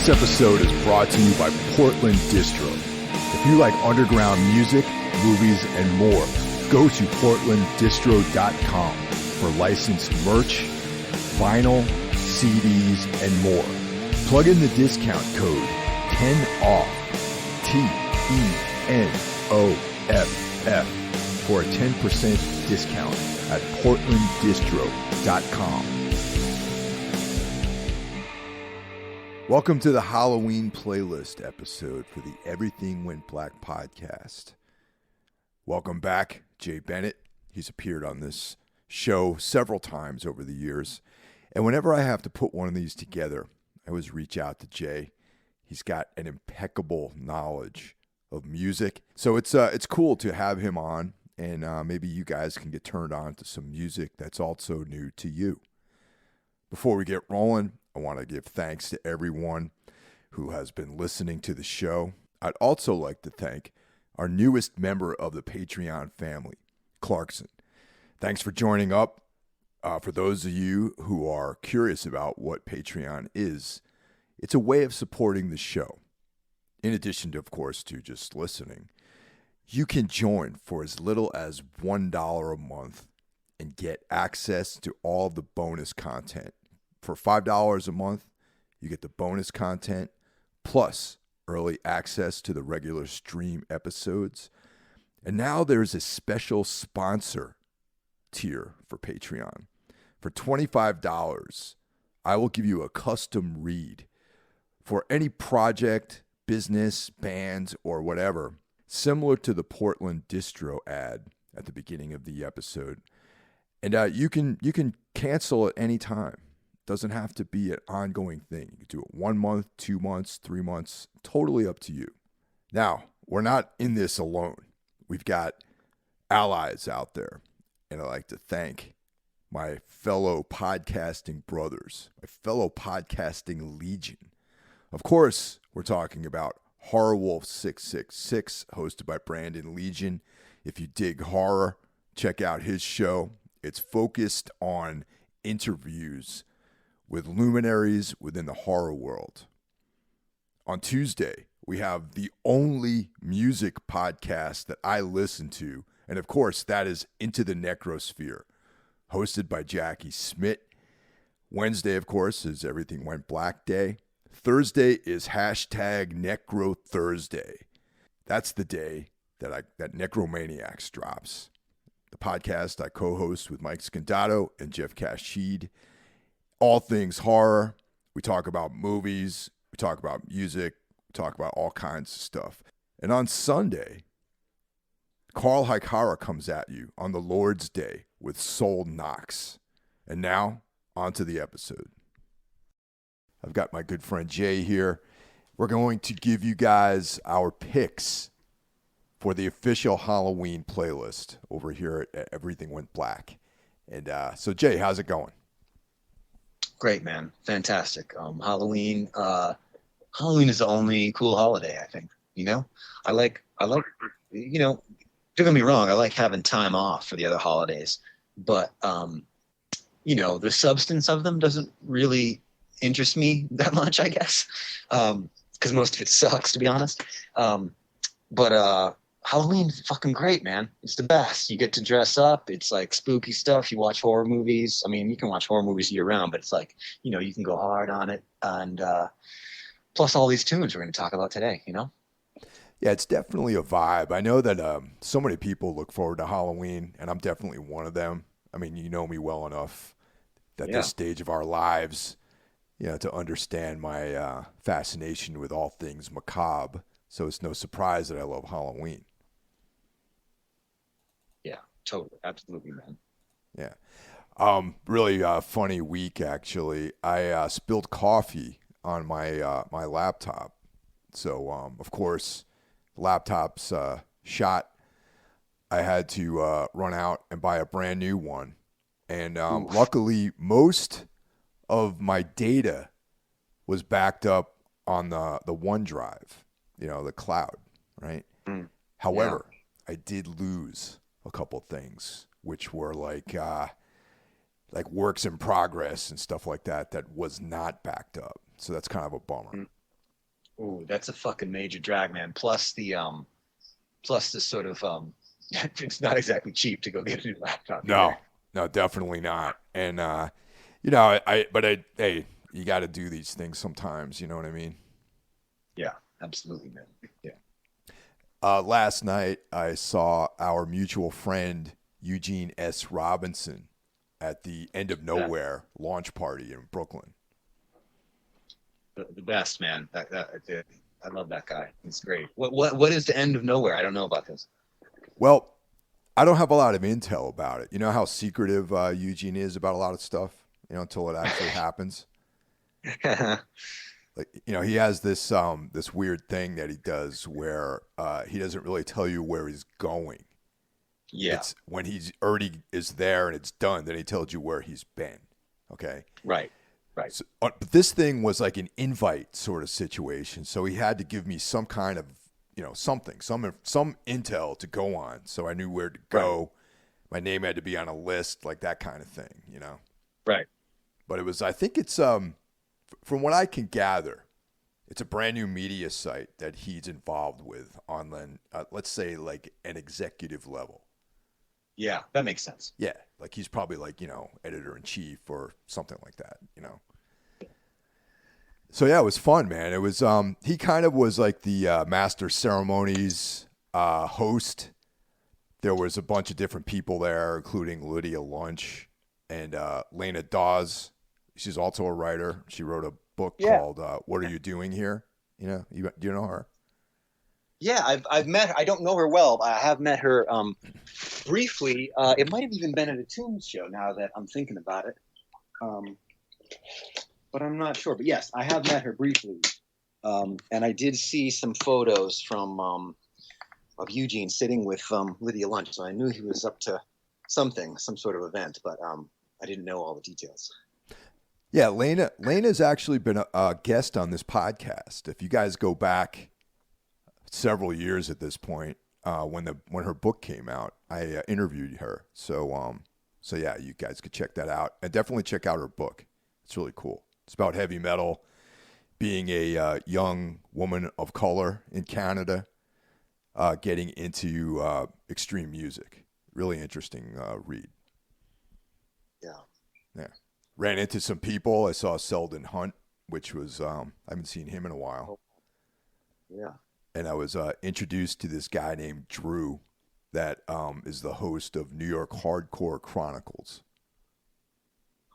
This episode is brought to you by Portland Distro. If you like underground music, movies, and more, go to portlanddistro.com for licensed merch, vinyl, CDs, and more. Plug in the discount code 10OFF, TENOFF, for a 10% discount at portlanddistro.com. Welcome to the Halloween playlist episode for the Everything Went Black podcast. Welcome back, Jay Bennet. He's appeared on this show several times over the years. And whenever I have to put one of these together, I always reach out to Jay. He's got an impeccable knowledge of music. So it's cool to have him on, and maybe you guys can get turned on to some music that's also new to you. Before we get rolling, I want to give thanks to everyone who has been listening to the show. I'd also like to thank our newest member of the Patreon family, Clarkson. Thanks for joining up. For those of you who are curious about what Patreon is, it's a way of supporting the show. In addition to, of course, to just listening, you can join for as little as $1 a month and get access to all of the bonus content. For $5 a month, you get the bonus content plus early access to the regular stream episodes. And now there's a special sponsor tier for Patreon. For $25, I will give you a custom read for any project, business, band, or whatever, similar to the Portland Distro ad at the beginning of the episode. And you can cancel at any time. Doesn't have to be an ongoing thing. You can do it 1 month, 2 months, 3 months, totally up to you. Now, we're not in this alone. We've got allies out there, and I'd like to thank my fellow podcasting brothers, my fellow podcasting legion. Of course, we're talking about Horror Wolf 666, hosted by Brandon Legion. If you dig horror, check out his show. It's focused on interviews with luminaries within the horror world. On Tuesday, we have the only music podcast that I listen to, and of course, that is Into the Necrosphere, hosted by Jackie Smith. Wednesday, of course, is Everything Went Black Day. Thursday is #Necro Thursday. That's the day that Necromaniacs drops. The podcast I co-host with Mike Scandato and Jeff Kashid. All things horror. We talk about movies. We talk about music. We talk about all kinds of stuff. And on Sunday, Carl Hikara comes at you on the Lord's Day with Soul Knox. And now, on to the episode. I've got my good friend Jay here. We're going to give you guys our picks for the official Halloween playlist over here at Everything Went Black. And so, Jay, how's it going? Great, man. Fantastic. Halloween is the only cool holiday, I think. You know, I like, don't get me wrong. I like having time off for the other holidays, but, the substance of them doesn't really interest me that much, I guess. Cause most of it sucks, to be honest. But Halloween's fucking great, man. It's the best. You get to dress up. It's like spooky stuff. You watch horror movies. I mean, you can watch horror movies year round, but it's like, you can go hard on it. And plus all these tunes we're going to talk about today, Yeah, it's definitely a vibe. I know that so many people look forward to Halloween, and I'm definitely one of them. I mean, you know me well enough at this stage of our lives, to understand my fascination with all things macabre. So it's no surprise that I love Halloween. Yeah, totally. Absolutely, man. Yeah. Really funny week, actually. I spilled coffee on my my laptop. So, of course, laptop's shot. I had to run out and buy a brand new one. And luckily, most of my data was backed up on the OneDrive, the cloud, right? However, I did lose a couple things, which were like works in progress and stuff like that was not backed up. So that's kind of a bummer. Ooh, that's a fucking major drag, man. Plus the sort of it's not exactly cheap to go get a new laptop No, either. no, definitely not. And but hey, you got to do these things sometimes. You know what I mean? Yeah, absolutely, man. Yeah. Last night I saw our mutual friend Eugene S. Robinson at the End of Yeah. Nowhere launch party in Brooklyn. The best, man. I love that guy. He's great. What is the end of nowhere? I don't know about this. Well, I don't have a lot of intel about it. You know how secretive Eugene is about a lot of stuff, until it actually happens. Like, he has this weird thing that he does where he doesn't really tell you where he's going. Yeah. It's when he's already is there and it's done, then he tells you where he's been. Okay. Right. Right. So, but this thing was like an invite sort of situation, so he had to give me some kind of something, some intel to go on, so I knew where to go. Right. My name had to be on a list, like that kind of thing. Right. But it was, I think it's from what I can gather, it's a brand new media site that he's involved with on let's say like an executive level. Yeah, that makes sense. Yeah, like he's probably like editor in chief or something like that. So yeah, it was fun, man. It was he kind of was like the master ceremonies host. There was a bunch of different people there, including Lydia Lunch and Lena Dawes. She's also a writer. She wrote a book called "What Are You Doing Here?" Do you know her? Yeah, I've met her. I don't know her well, but I have met her briefly. It might have even been at a Tombs show. Now that I'm thinking about it. But I'm not sure. But yes, I have met her briefly, and I did see some photos from of Eugene sitting with Lydia Lunch, so I knew he was up to some sort of event, but I didn't know all the details. Yeah, Lena's actually been a guest on this podcast. If you guys go back several years at this point, when her book came out, I interviewed her. So yeah, you guys could check that out, and definitely check out her book. It's really cool. It's about heavy metal, being a young woman of color in Canada, getting into extreme music. Really interesting read. Yeah. Ran into some people. I saw Selden Hunt, which was I haven't seen him in a while. Yeah. And I was introduced to this guy named Drew, that is the host of New York Hardcore Chronicles.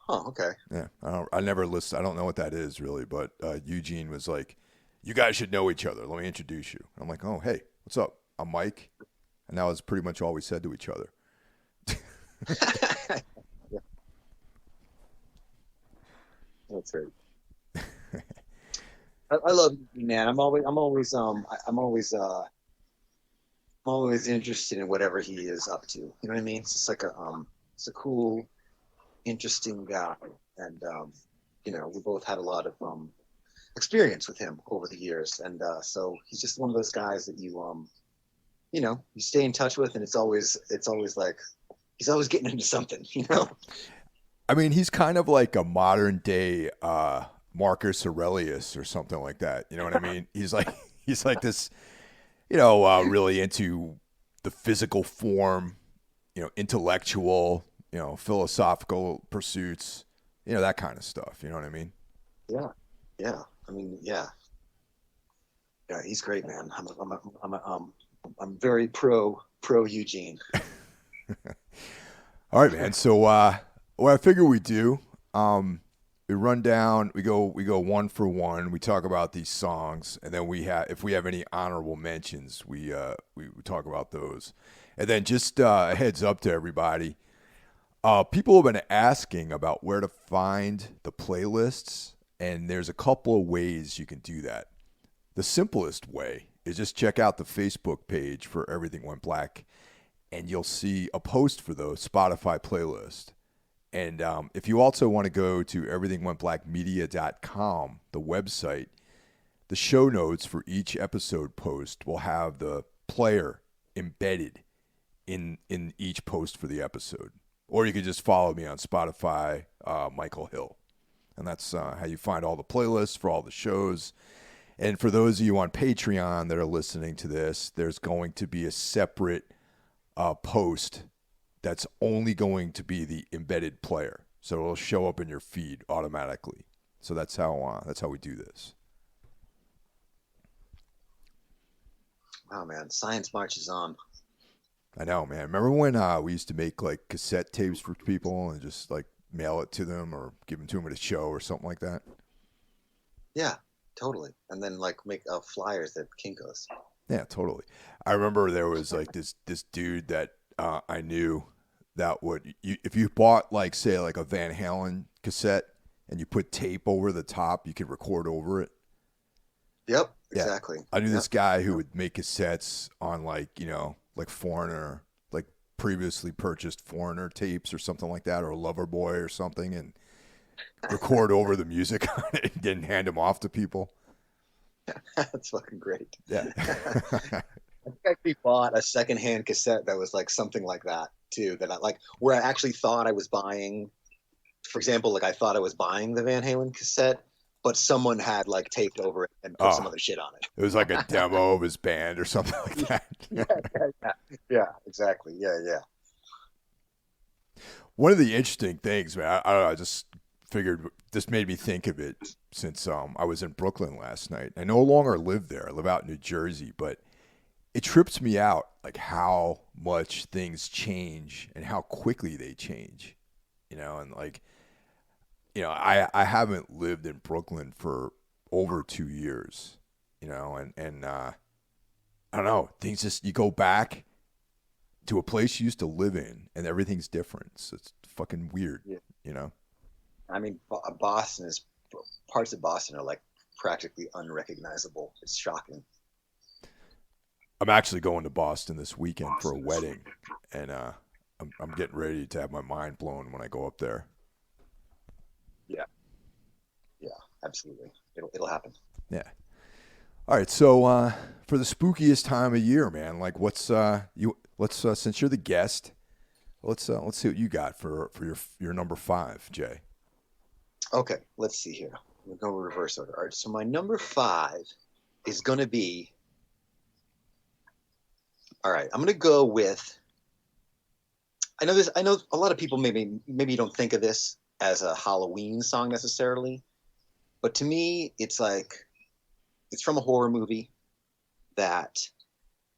Oh, okay. Yeah, I never listened. I don't know what that is really, but Eugene was like, "You guys should know each other. Let me introduce you." And I'm like, "Oh, hey, what's up? I'm Mike," and that was pretty much all we said to each other. That's right. I love you, man. I'm always interested in whatever he is up to. You know what I mean? It's just like it's a cool, interesting guy, and we both had a lot of experience with him over the years, and so he's just one of those guys that you stay in touch with, and it's always like he's always getting into something. I mean, he's kind of like a modern day Marcus Aurelius or something like that. You know what I mean? He's like this, really into the physical form, intellectual, philosophical pursuits, that kind of stuff. You know what I mean? Yeah, yeah. I mean, yeah, he's great, man. I'm very pro Eugene. All right, man. So what I figure we do, we run down, we go one for one. We talk about these songs, and then if we have any honorable mentions, we talk about those. And then just a heads up to everybody, people have been asking about where to find the playlists, and there's a couple of ways you can do that. The simplest way is just check out the Facebook page for Everything Went Black, and you'll see a post for the Spotify playlist. And if you also want to go to everythingwentblackmedia.com, the website, the show notes for each episode post will have the player embedded in each post for the episode. Or you can just follow me on Spotify, Michael Hill. And that's how you find all the playlists for all the shows. And for those of you on Patreon that are listening to this, there's going to be a separate post that's only going to be the embedded player. So it'll show up in your feed automatically. So that's how we do this. Wow, man, science marches on. I know, man. Remember when we used to make like cassette tapes for people and just like mail it to them or give them to them at a show or something like that? Yeah, totally. And then like make flyers at Kinko's. Yeah, totally. I remember there was like this dude that I knew that if you bought like say like a Van Halen cassette and you put tape over the top, you could record over it. Yep, Yeah. exactly. I knew Yep. this guy who would make cassettes on like, like Foreigner, like previously purchased Foreigner tapes or something like that, or Loverboy or something, and record over the music on it and then hand them off to people. That's fucking great. Yeah. I think I actually bought a secondhand cassette that was like something like that too. That I like, where I actually thought I was buying, for example, like I thought I was buying the Van Halen cassette, but someone had like taped over it and put some Oh, other shit on it. it was like a demo of his band or something like that. Yeah, exactly. Yeah, yeah. One of the interesting things, man, I don't know, I just figured this made me think of it since I was in Brooklyn last night. I no longer live there. I live out in New Jersey, but it trips me out like how much things change and how quickly they change. And like, I haven't lived in Brooklyn for over 2 years, and I don't know, things just, you go back to a place you used to live in and everything's different. So it's fucking weird, Yeah. I mean, Boston is parts of Boston are like practically unrecognizable. It's shocking. I'm actually going to Boston this weekend for a wedding, and I'm getting ready to have my mind blown when I go up there. Yeah, yeah, absolutely. It'll happen. Yeah. All right. So for the spookiest time of year, man, like what's let's since you're the guest, let's see what you got for your number 5, Jay. Okay, let's see here. We'll go reverse order. All right, so my number 5 is going to be. All right, I'm going to go with. I know this. I know a lot of people maybe you don't think of this as a Halloween song necessarily, but to me, it's like it's from a horror movie that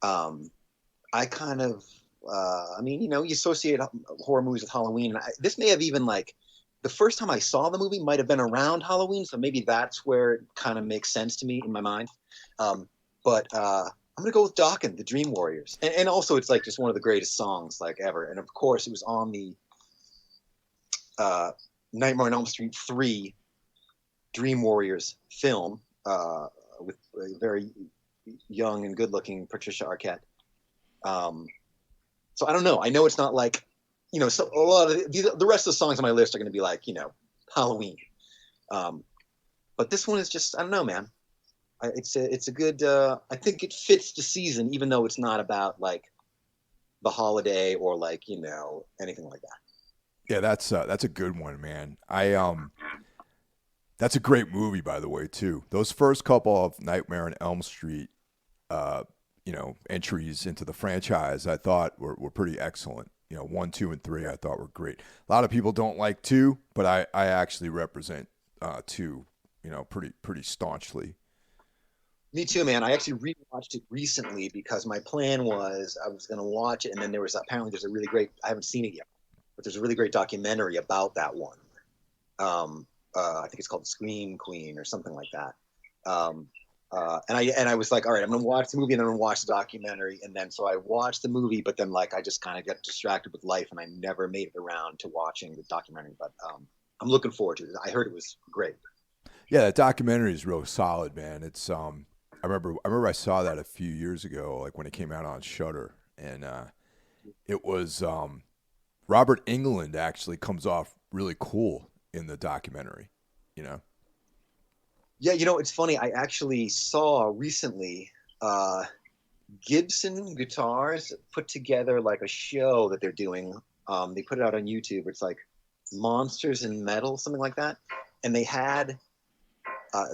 I kind of. I mean, you associate horror movies with Halloween. And this may have even like the first time I saw the movie might have been around Halloween, so maybe that's where it kind of makes sense to me in my mind. But I'm gonna go with Dokken, the Dream Warriors, and also it's like just one of the greatest songs like ever. And of course, it was on the Nightmare on Elm Street 3 Dream Warriors film with a very young and good-looking Patricia Arquette. So I don't know. I know it's not like, so a lot of the rest of the songs on my list are going to be like, Halloween. But this one is just, I don't know, man. It's a good, I think it fits the season, even though it's not about like the holiday or like, anything like that. Yeah, that's a good one, man. That's a great movie, by the way, too. Those first couple of Nightmare on Elm Street, entries into the franchise, I thought were pretty excellent. 1, 2, and 3, I thought were great. A lot of people don't like 2, but I actually represent 2, pretty staunchly. Me too, man. I actually rewatched it recently because my plan was I was going to watch it, and then there's a really great. I haven't seen it yet, but there's a really great documentary about that one. I think it's called Scream Queen or something like that. And I was like, all right, I'm gonna watch the movie and then I'm gonna watch the documentary, and then so I watched the movie, but then like I just kind of got distracted with life, and I never made it around to watching the documentary. But I'm looking forward to it. I heard it was great. Yeah, that documentary is real solid, man. It's I remember I saw that a few years ago, like when it came out on Shudder, and it was Robert Englund actually comes off really cool in the documentary, Yeah, it's funny. I actually saw recently Gibson Guitars put together like a show that they're doing. They put it out on YouTube. It's like Monsters in Metal, something like that. And they had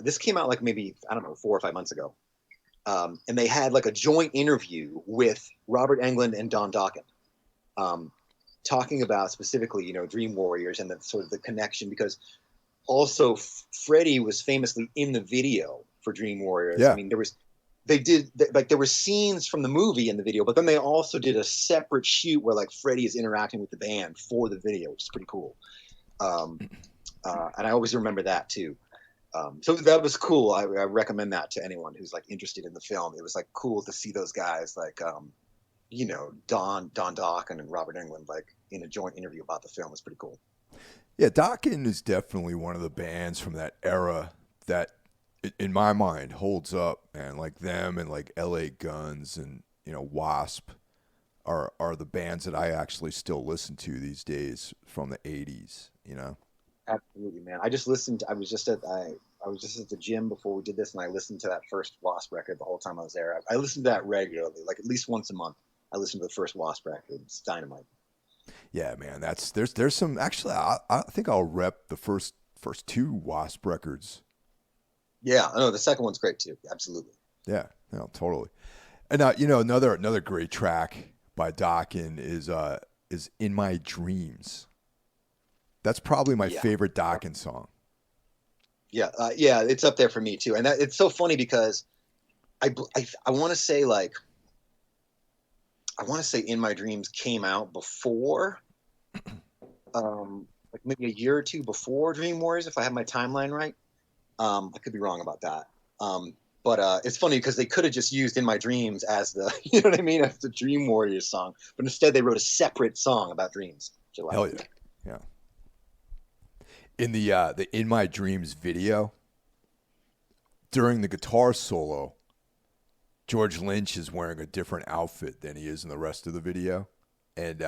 This came out like maybe, I don't know, 4 or 5 months ago. And they had like a joint interview with Robert Englund and Don Dokken, talking about specifically, Dream Warriors and the sort of the connection, because also Freddie was famously in the video for Dream Warriors. Yeah. I mean, there were scenes from the movie in the video, but then they also did a separate shoot where like Freddie is interacting with the band for the video, which is pretty cool. And I always remember that too. So that was cool. I recommend that to anyone who's like interested in the film. It was like cool to see those guys like, Don Dokken and Robert Englund like in a joint interview about the film. It was pretty cool. Yeah, Dokken is definitely one of the bands from that era that, in my mind, holds up, man. Like them and like L.A. Guns and Wasp are the bands that I actually still listen to these days from the '80s. Absolutely, man. I just listened. I was just at the gym before we did this, and I listened to that first Wasp record the whole time I was there. I listened to that regularly, like at least once a month. I listened to the first Wasp record. It's dynamite. Yeah, man. There's some actually. I think I'll rep the first two Wasp records. Yeah, I know the second one's great too. Absolutely. Yeah, totally. And another great track by Dokken is "In My Dreams." That's probably my favorite Dokken song. Yeah, it's up there for me too. And it's so funny because I want to say "In My Dreams" came out before, like maybe a year or two before Dream Warriors, if I have my timeline right. I could be wrong about that. But it's funny because they could have just used "In My Dreams" as the, you know what I mean, as the Dream Warriors song, but instead they wrote a separate song about dreams. Hell yeah, yeah. In the "In My Dreams" video, during the guitar solo, George Lynch is wearing a different outfit than he is in the rest of the video, and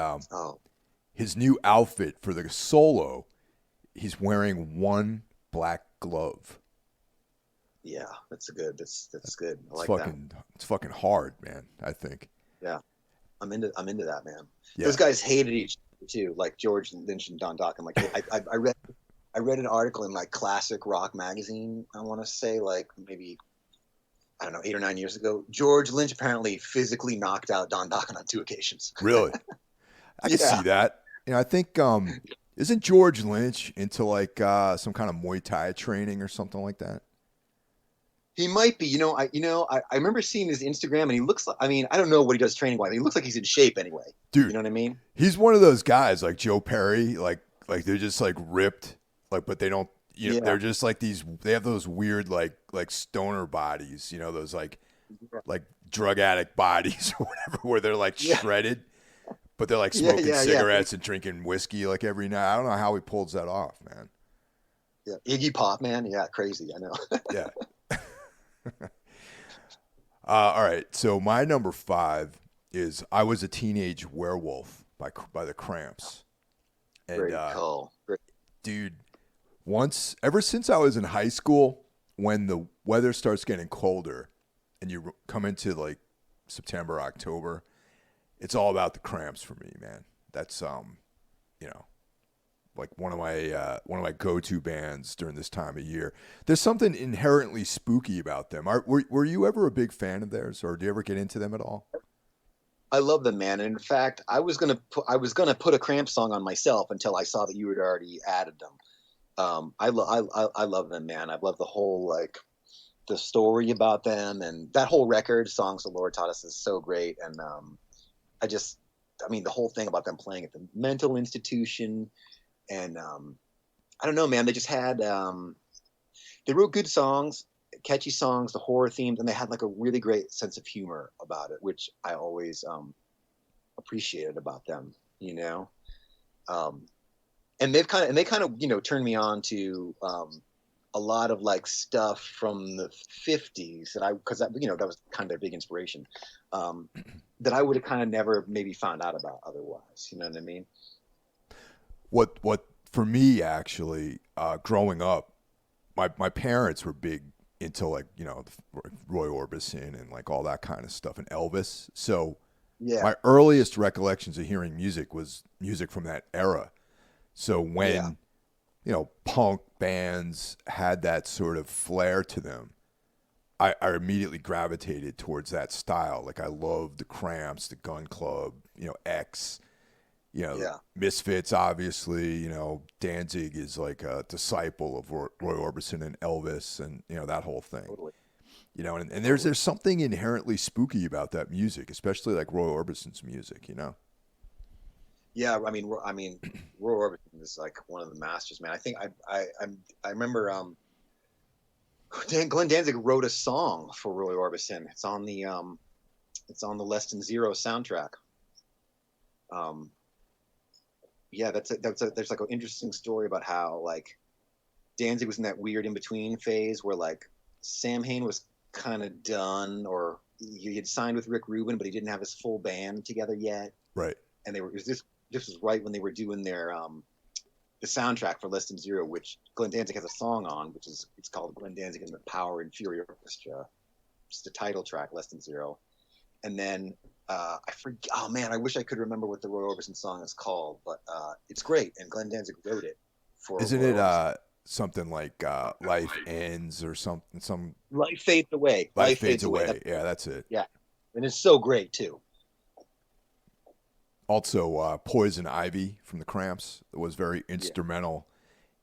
his new outfit for the solo, he's wearing one black glove. Yeah, that's good. That's good. I like that. It's fucking hard, man. I think. Yeah, I'm into that, man. Yeah. Those guys hated each other too, like George Lynch and Don Dokken. Like I read an article in like Classic Rock magazine. I want to say like maybe, I don't know, 8 or 9 years ago. George Lynch apparently physically knocked out Don Dokken on 2 occasions. Really? I can see that. I think isn't George Lynch into like some kind of Muay Thai training or something like that? He might be. I remember seeing his Instagram, and he looks like, I mean, I don't know what he does training wise. He looks like he's in shape anyway. Dude, you know what I mean? He's one of those guys like Joe Perry, like they're just like ripped, like, but they don't, they're just like they have those weird like stoner bodies, those like drug addict bodies or whatever, where they're like shredded, but they're like smoking cigarettes and drinking whiskey like every night. I don't know how he pulls that off, man. Yeah, Iggy Pop, man. Yeah, crazy. I know. Yeah. All right, so my number 5 is "I Was a Teenage Werewolf" by the Cramps. And great call. Great. Dude, ever since I was in high school, when the weather starts getting colder and you come into like September, October, it's all about the Cramps for me, man. That's like one of my go-to bands during this time of year. There's something inherently spooky about them. Were you ever a big fan of theirs, or do you ever get into them at all? I love them, man. And in fact, I was gonna put a Cramp song on myself until I saw that you had already added them. I love them, man. I love the whole like the story about them, and that whole record, "Songs the Lord Taught Us," is so great. And I mean, the whole thing about them playing at the mental institution. And I don't know, man. They just had they wrote good songs, catchy songs, the horror themes, and they had like a really great sense of humor about it, which I always appreciated about them. And they kind of turned me on to a lot of like stuff from the 50s because that was kind of their big inspiration that I would have kind of never maybe found out about otherwise. You know what I mean? What for me actually, growing up, my parents were big into like Roy Orbison and like all that kind of stuff and Elvis. So my earliest recollections of hearing music was music from that era. So when punk bands had that sort of flair to them, I immediately gravitated towards that style. Like I loved the Cramps, the Gun Club, X, Yeah. Misfits, obviously. Danzig is like a disciple of Roy Orbison and Elvis, and that whole thing. Totally. And there's something inherently spooky about that music, especially like Roy Orbison's music. Yeah, I mean, Roy Orbison is like one of the masters, man. I think I remember Glenn Danzig wrote a song for Roy Orbison. It's on the Less Than Zero soundtrack. Yeah, there's like an interesting story about how like Danzig was in that weird in between phase where like Sam Hain was kind of done, or he had signed with Rick Rubin, but he didn't have his full band together yet. Right. And this was right when they were doing their the soundtrack for Less Than Zero, which Glenn Danzig has a song on, it's called Glenn Danzig and the Power and Fury Orchestra. It's the title track, Less Than Zero. And then I forget. Oh man, I wish I could remember what the Roy Orbison song is called, but it's great. And Glenn Danzig wrote it for. Isn't Roy it Orbison. something like Life Ends or something? Some Life Fades Away. Life Fades Away. Yeah, that's it. Yeah, and it's so great too. Also, Poison Ivy from the Cramps was very instrumental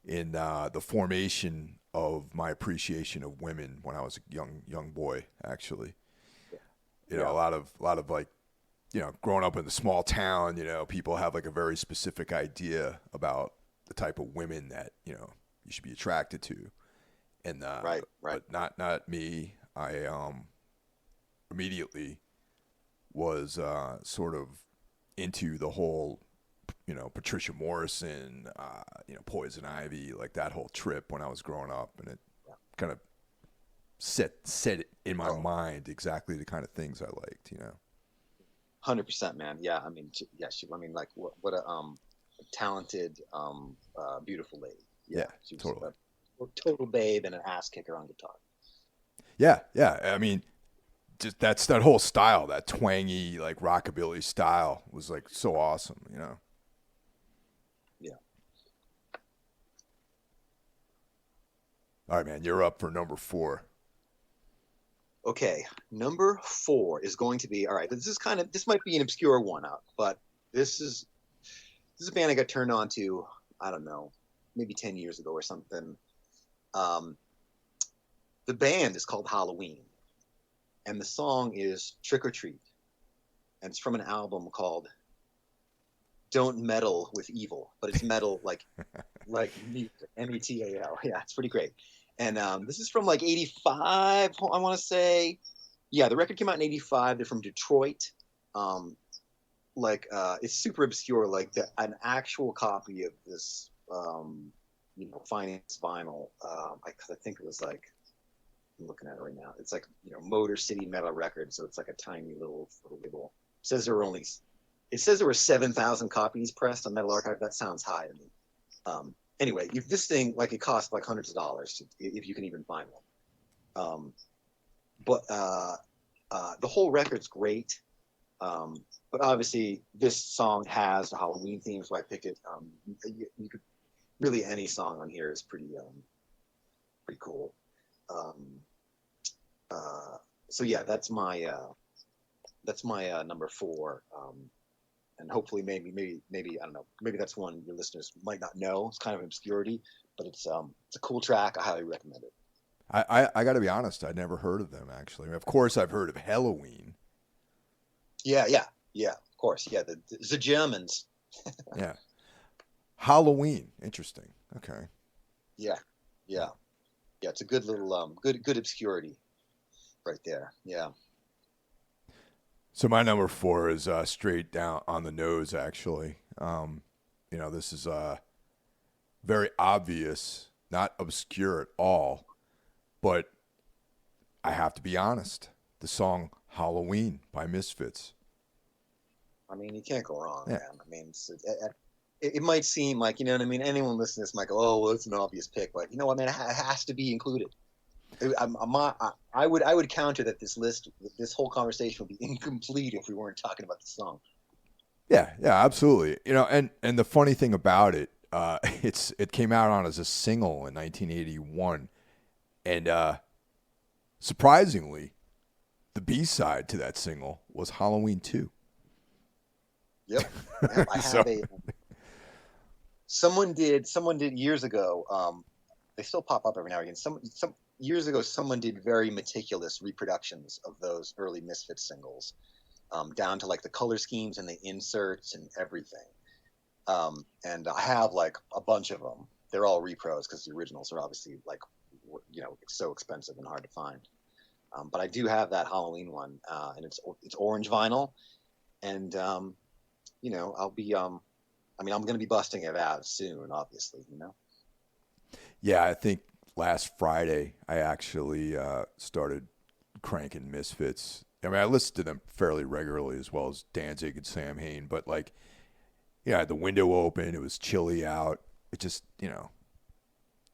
in the formation of my appreciation of women when I was a young boy. Actually, a lot of like, growing up in the small town, people have like a very specific idea about the type of women that you should be attracted to, and right. but not me. I immediately was sort of into the whole, Patricia Morrison, Poison Ivy, like that whole trip when I was growing up, and it kind of set it in my mind exactly the kind of things I liked, 100%, man. Yeah, I mean, like what a talented, beautiful lady. Yeah, she was totally. a total babe and an ass kicker on guitar. Yeah. I mean, just that whole style, that twangy like rockabilly style, was like so awesome, Yeah. All right, man, you're up for number 4. Okay, number 4 is going to be, all right. This might be an obscure one out, but this is a band I got turned on to, I don't know, maybe 10 years ago or something. The band is called Halloween, and the song is Trick or Treat, and it's from an album called Don't Meddle with Evil, but it's metal like metal. Yeah, it's pretty great. And this is from like 85, I want to say. Yeah, the record came out in 85. They're from Detroit. It's super obscure. Like an actual copy of this, Finance vinyl. Because I think it was like, I'm looking at it right now. It's like, Motor City Metal Records. So it's like a tiny little label. It says there were 7,000 copies pressed on Metal Archive. That sounds high to me. Anyway, if this thing, like, it costs like hundreds of dollars if you can even find one. But the whole record's great. But obviously, this song has the Halloween theme, so I picked it. You could really, any song on here is pretty cool. So yeah, that's my number 4. And hopefully maybe I don't know, maybe that's one your listeners might not know. It's kind of obscurity, but it's a cool track. I highly recommend it. I got to be honest, I'd never heard of them actually. I mean, of course, I've heard of Halloween. Yeah, of course. Yeah, the Germans. Yeah, Halloween, interesting. Okay. Yeah. It's a good little good obscurity, right there. Yeah. So my number 4 is straight down on the nose, actually. This is very obvious, not obscure at all, but I have to be honest. The song Halloween by Misfits. I mean, you can't go wrong, Yeah. man. I mean, it might seem like, you know what I mean? Anyone listening to this might go, oh, well, it's an obvious pick. But you know what, man? It has to be included. I would counter that this whole conversation would be incomplete if we weren't talking about the song. Yeah, absolutely. And the funny thing about it, it came out on as a single in 1981, and surprisingly, the B-side to that single was Halloween 2. Yep. Yeah, I have someone did years ago. They still pop up every now and again. Some years ago, someone did very meticulous reproductions of those early Misfits singles, down to like the color schemes and the inserts and everything. And I have like a bunch of them. They're all repros because the originals are obviously like, so expensive and hard to find. But I do have that Halloween one, and it's orange vinyl, and I'll be I'm going to be busting it out soon, obviously. Yeah, I think last Friday I actually started cranking Misfits. I mean, I listened to them fairly regularly as well as Danzig and Sam Hain, but like, I had the window open. It was chilly out. It just, there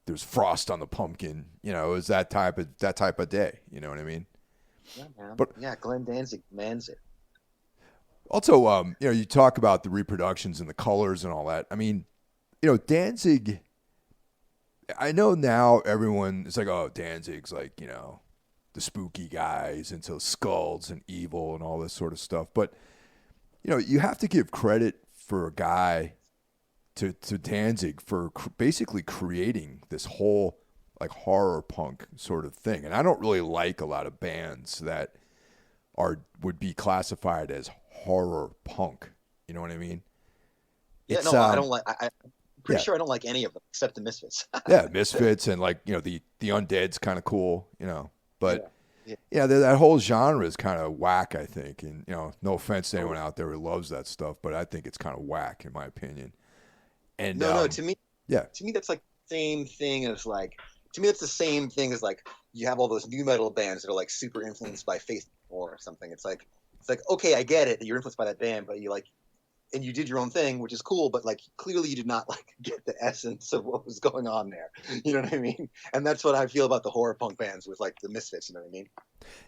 was frost on the pumpkin. It was that type of day. You know what I mean? Yeah, man. But yeah, Glenn Danzig mans it. Also, you talk about the reproductions and the colors and all that. I mean, Danzig. I know now everyone is like, oh, Danzig's like, the spooky guys into skulls and evil and all this sort of stuff. But, you have to give credit for a guy to Danzig for basically creating this whole like horror punk sort of thing. And I don't really like a lot of bands that would be classified as horror punk. You know what I mean? Yeah, I don't like. I'm pretty sure I don't like any of them except the Misfits. Yeah, Misfits and like the Undead's kind of cool. But that whole genre is kind of whack, I think. And no offense to anyone out there who loves that stuff, but I think it's kind of whack in my opinion. And no, to me, yeah, to me that's like the same thing as like. To me, that's the same thing as like you have all those new metal bands that are like super influenced by Faith or something. It's like okay, I get it that you're influenced by that band, but you like, and you did your own thing, which is cool, but like clearly you did not like get the essence of what was going on there. You know what I mean? And that's what I feel about the horror punk bands with like the Misfits. You know what I mean?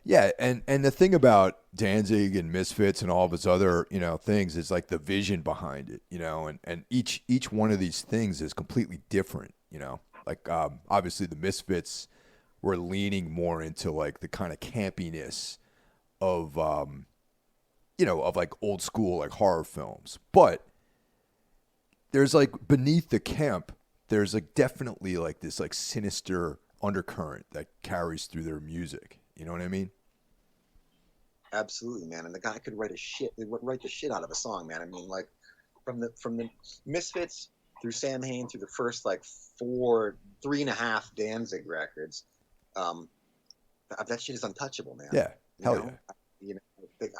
Yeah, and the thing about Danzig and Misfits and all of his other things is like the vision behind it. And each one of these things is completely different. Like obviously the Misfits were leaning more into like the kind of campiness of of like old school like horror films. But there's like beneath the camp, there's like definitely like this like sinister undercurrent that carries through their music. You know what I mean? Absolutely, man. And the guy could write the shit out of a song, man. I mean, like from the Misfits through Sam Hain through the first like 3.5 Danzig records, that shit is untouchable, man. Yeah, hell yeah.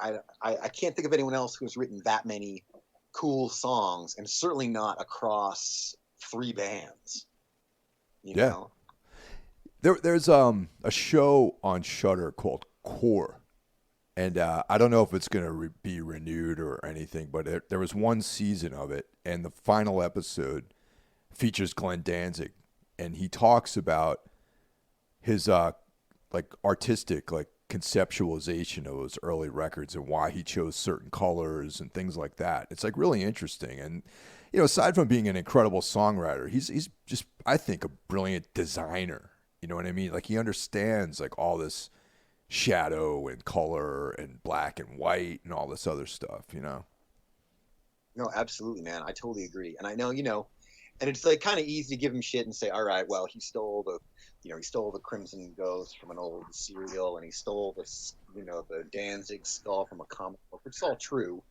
I can't think of anyone else who has written that many cool songs, and certainly not across 3 bands. You know? There's a show on Shudder called Core, and I don't know if it's going to be renewed or anything, but there was one season of it, and the final episode features Glenn Danzig, and he talks about his like artistic like conceptualization of those early records and why he chose certain colors and things like that. It's like really interesting. And aside from being an incredible songwriter, he's just, I think, a brilliant designer. You know what I mean? Like he understands like all this shadow and color and black and white and all this other stuff, No, absolutely, man. I totally agree. And I know, and it's like kind of easy to give him shit and say, all right, well, he stole the Crimson Ghost from an old serial, and he stole the Danzig skull from a comic book, which is all true.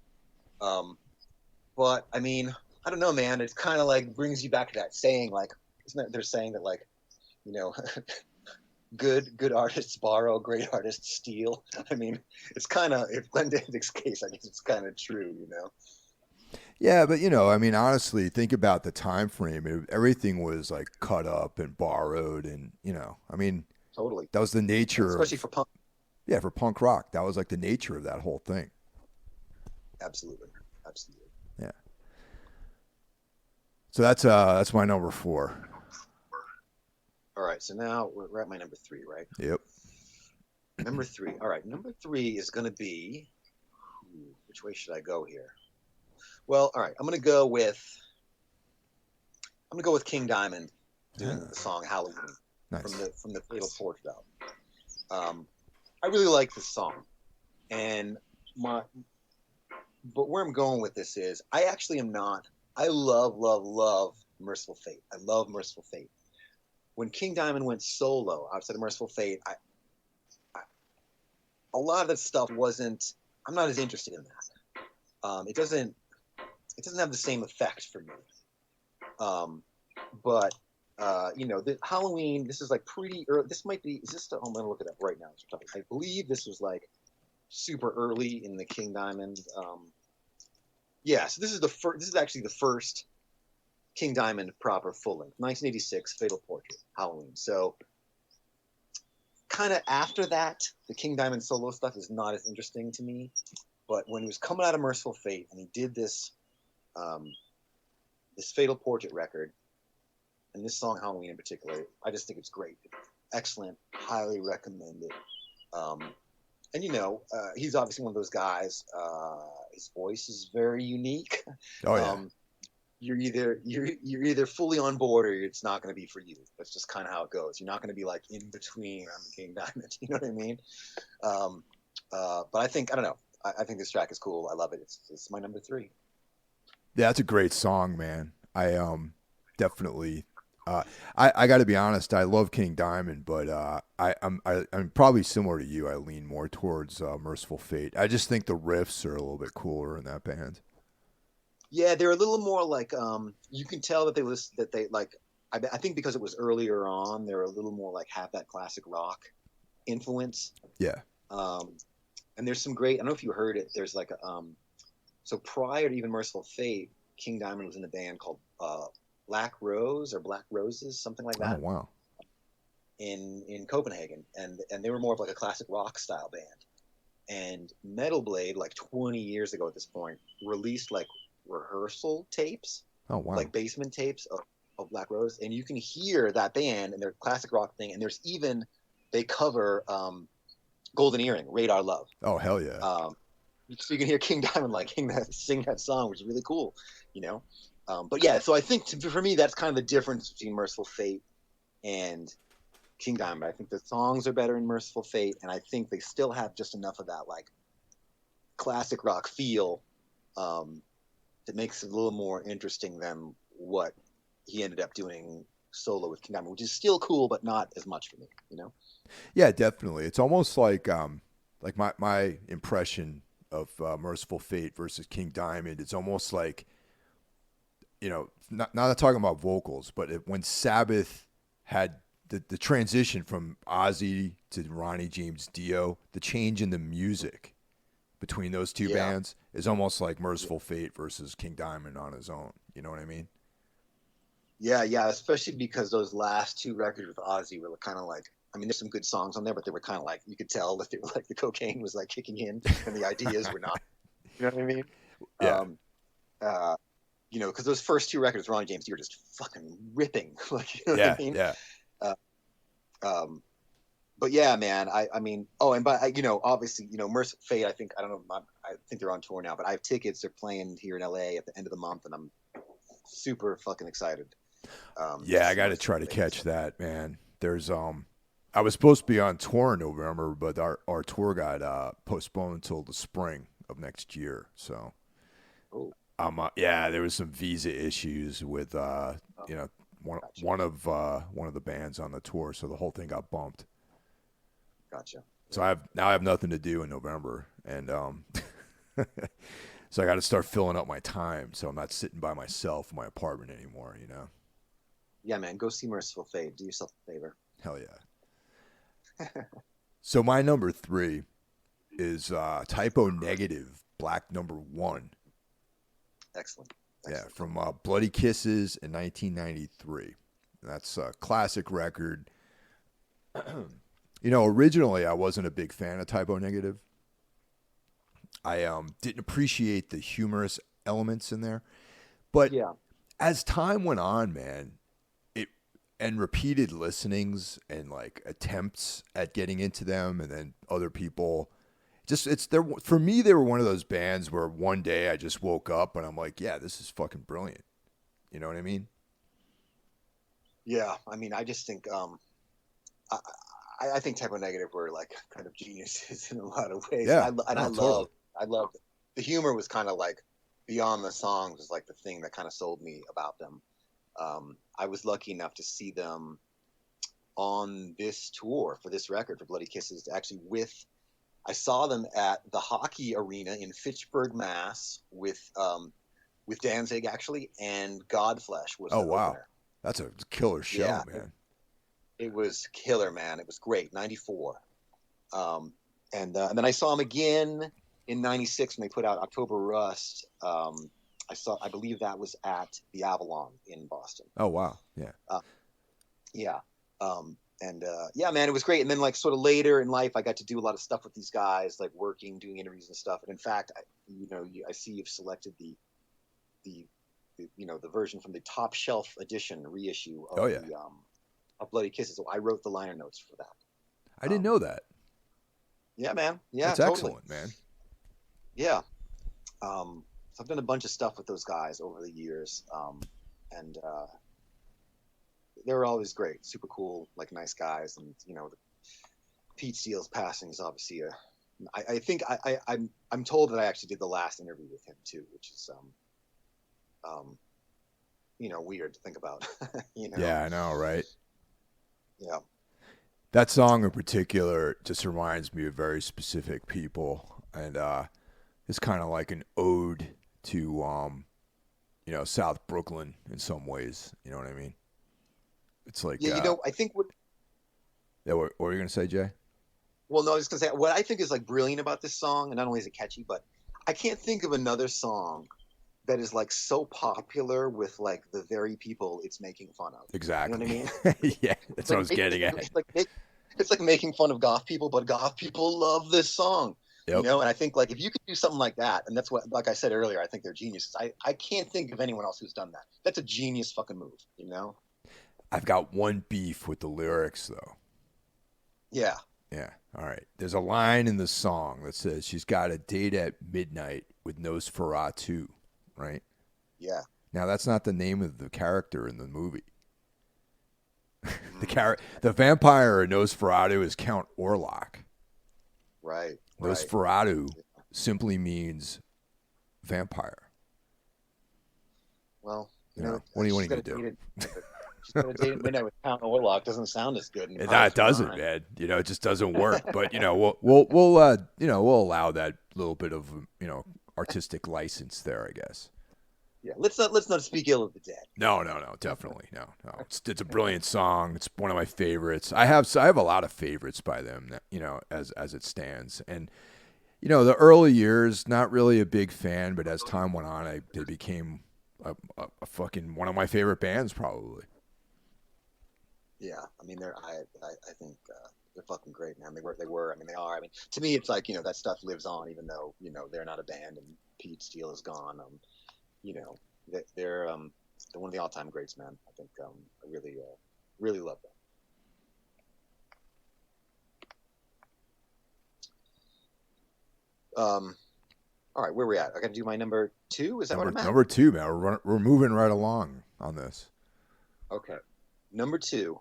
But I mean, I don't know, man. It's kind of like brings you back to that saying, like, isn't that they're saying that like, good artists borrow, great artists steal. I mean, it's kind of, if Glenn Danzig's case, I guess it's kind of true, Yeah, but I mean, honestly, think about the time frame. Everything was like cut up and borrowed, and I mean, totally. That was the nature, especially for punk. Yeah, for punk rock, that was like the nature of that whole thing. Absolutely. Yeah. So that's my number 4. All right, so now we're at my number 3, right? Yep. Number 3. All right, number 3 is going to be. Which way should I go here? Well, all right, I'm going to go with I'm gonna go with King Diamond doing Yeah. the song Halloween Nice. from the Fatal Portrait album. I really like this song, and but where I'm going with this is I actually am not. I love Merciful Fate. I love Merciful Fate. When King Diamond went solo outside of Merciful Fate, a lot of that stuff wasn't. I'm not as interested in that. It doesn't have the same effect for me. But the Halloween. This is like pretty early. This might be. Is this? I'm gonna look it up right now. I believe this was like super early in the King Diamond. Yeah. So this is the first. This is actually the first King Diamond proper full length, 1986 Fatal Portrait, Halloween. So kind of after that, the King Diamond solo stuff is not as interesting to me. But when he was coming out of Merciful Fate and he did this this Fatal Portrait record, and this song Halloween in particular, I just think it's great. Excellent, highly recommended. And he's obviously one of those guys. His voice is very unique. Oh yeah. You're either fully on board or it's not going to be for you. That's just kind of how it goes. You're not going to be like in between on the King Diamond. You know what I mean? But I don't know. I think this track is cool. I love it. It's my number 3. Yeah, that's a great song, man. I definitely. I got to be honest. I love King Diamond, but I'm probably similar to you. I lean more towards Merciful Fate. I just think the riffs are a little bit cooler in that band. Yeah, they're a little more like you can tell that they like. I think because it was earlier on, they're a little more like have that classic rock influence. Yeah. And there's some great. I don't know if you heard it. There's like so prior to even Merciful Fate, King Diamond was in a band called Black Rose or Black Roses, something like that. Oh wow. In Copenhagen, and they were more of like a classic rock style band. And Metal Blade, like 20 years ago at this point, released like rehearsal tapes, Oh wow. like basement tapes of Black Rose, and you can hear that band and their classic rock thing. And there's even they cover Golden Earring, Radar Love. Oh hell yeah. So you can hear King Diamond like sing that song, which is really cool, But yeah, so I think for me that's kind of the difference between Merciful Fate and King Diamond. I think the songs are better in Merciful Fate, and I think they still have just enough of that like classic rock feel that makes it a little more interesting than what he ended up doing solo with King Diamond, which is still cool, but not as much for me, Yeah, definitely. It's almost like my impression of Merciful Fate versus King Diamond. It's almost like, not talking about vocals, but when Sabbath had the transition from Ozzy to Ronnie James Dio, the change in the music between those two bands is almost like Merciful Fate versus King Diamond on his own. You know what I mean? Yeah, especially because those last 2 records with Ozzy were kind of like, I mean, there's some good songs on there, but they were kind of like, you could tell that they were like the cocaine was like kicking in and the ideas were not. You know what I mean? Yeah. Because those first 2 records, Ronnie James, you were just fucking ripping. Like, you know what I mean? Yeah. But yeah, man, I mean, obviously, Merciful Fate, I think they're on tour now, but I have tickets. They're playing here in LA at the end of the month, and I'm super fucking excited. I got to try to catch that, man. There's I was supposed to be on tour in November, but our tour got postponed until the spring of next year. So, there was some visa issues with one of the bands on the tour, so the whole thing got bumped. Gotcha. So I have nothing to do in November, and so I got to start filling up my time, so I'm not sitting by myself in my apartment anymore. Yeah, man, go see Merciful Fate. Do yourself a favor. Hell yeah. So my number 3 is Typo Negative, Black Number 1. Excellent. Yeah, from Bloody Kisses in 1993. That's a classic record. Originally I wasn't a big fan of Typo Negative. I didn't appreciate the humorous elements in there. But as time went on, man, and repeated listenings and like attempts at getting into them, and then other people, for me, they were one of those bands where one day I just woke up and I'm like, yeah, this is fucking brilliant. You know what I mean? Yeah, I mean, I just think I, I think Typo Negative were like kind of geniuses in a lot of ways, and Yeah, I no, totally. love the humor was kind of like beyond the songs was like the thing that kind of sold me about them. I was lucky enough to see them on this tour for this record for Bloody Kisses. Actually, I saw them at the hockey arena in Fitchburg, Mass, with Danzig actually, and Godflesh was Oh the wow, opener. that's a killer show, Yeah, man. it was killer, man. It was great. 94. And then I saw him again in 96 when they put out October Rust. I believe that was at the Avalon in Boston. Oh wow, yeah. Yeah. Yeah, man, it was great. And then like sort of later in life, I got to do a lot of stuff with these guys, like working, doing interviews and stuff. And in fact, I see you've selected the the version from the Top Shelf edition reissue Oh of yeah, the of Bloody Kisses. So I wrote the liner notes for I that. didn't know that. Yeah, man. Yeah, That's totally. excellent, man. Yeah. So I've done a bunch of stuff with those guys over the years. And they were always great, super cool, like nice guys. And, Pete Steele's passing is obviously I think I'm told that I actually did the last interview with him too, which is, weird to think about, Yeah, I know, right? Yeah. That song in particular just reminds me of very specific people, and it's kind of like an ode to South Brooklyn in some ways. You know what I mean? It's like Yeah, I think yeah. What were you gonna say, Jay? well, no, I was gonna say what I think is like brilliant about this song, and not only is it catchy, but I can't think of another song that is like so popular with like the very people it's making fun of. Exactly. You know what I mean? Yeah, that's what I was getting at. It's like making fun of goth people, but goth people love this song. Yep. And I think like if you could do something like that, and that's what, like I said earlier, I think they're geniuses. I can't think of anyone else who's done that. That's a genius fucking move. I've got one beef with the lyrics though. Yeah. Yeah. All right. There's a line in the song that says she's got a date at midnight with Nosferatu, right? Yeah. Now that's not the name of the character in the movie. The vampire in Nosferatu is Count Orlok. Right. Nosferatu simply means vampire. Well, what are you going to do? She's got a date at midnight with Count Orlok doesn't sound as good. It doesn't, man. It just doesn't work. But we'll allow that little bit of artistic license there, I guess. Yeah, let's not speak ill of the dead. No, definitely no. It's a brilliant song. It's one of my favorites. I have a lot of favorites by them. As it stands, and the early years, not really a big fan, but as time went on, they became a fucking one of my favorite bands, probably. Yeah, I mean, I think they're fucking great, man. They were. I mean, they are. I mean, to me, it's like that stuff lives on, even though they're not a band and Pete Steele is gone. They're one of the all-time greats, man. I think I really love them. All right, where are we at? I got to do my number 2. Is that what I'm at? Number 2, man. We're moving right along on this. Okay, number 2.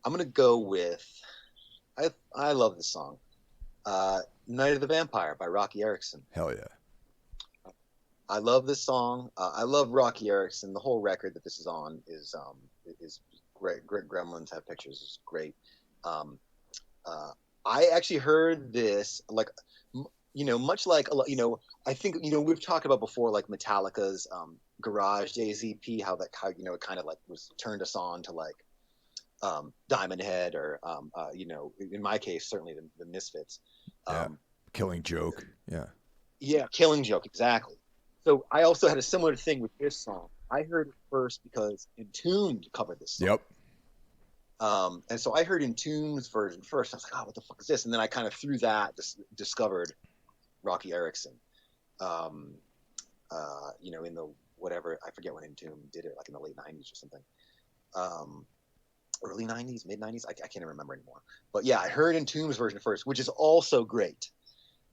I'm gonna go with. I love this song, "Night of the Vampire" by Rocky Erickson. Hell yeah. I love this song. I love Rocky Erickson. The whole record that this is on is great. Great Gremlins Have Pictures is great. I actually heard this like, much like I think we've talked about before like Metallica's Garage Days EP, how it kind of like was turned us on to like Diamond Head or in my case certainly the Misfits. Killing Joke. Yeah. Yeah, Killing Joke, exactly. So I also had a similar thing with this song. I heard it first because Entombed covered this song. Yep. And so I heard Entombed's version first. I was like, oh, what the fuck is this? And then I kind of through that discovered Rocky Erickson. In the whatever, I forget when Entombed did it, like in the late 90s or something. Early 90s, mid 90s, I can't even remember anymore. But yeah, I heard Entombed's version first, which is also great.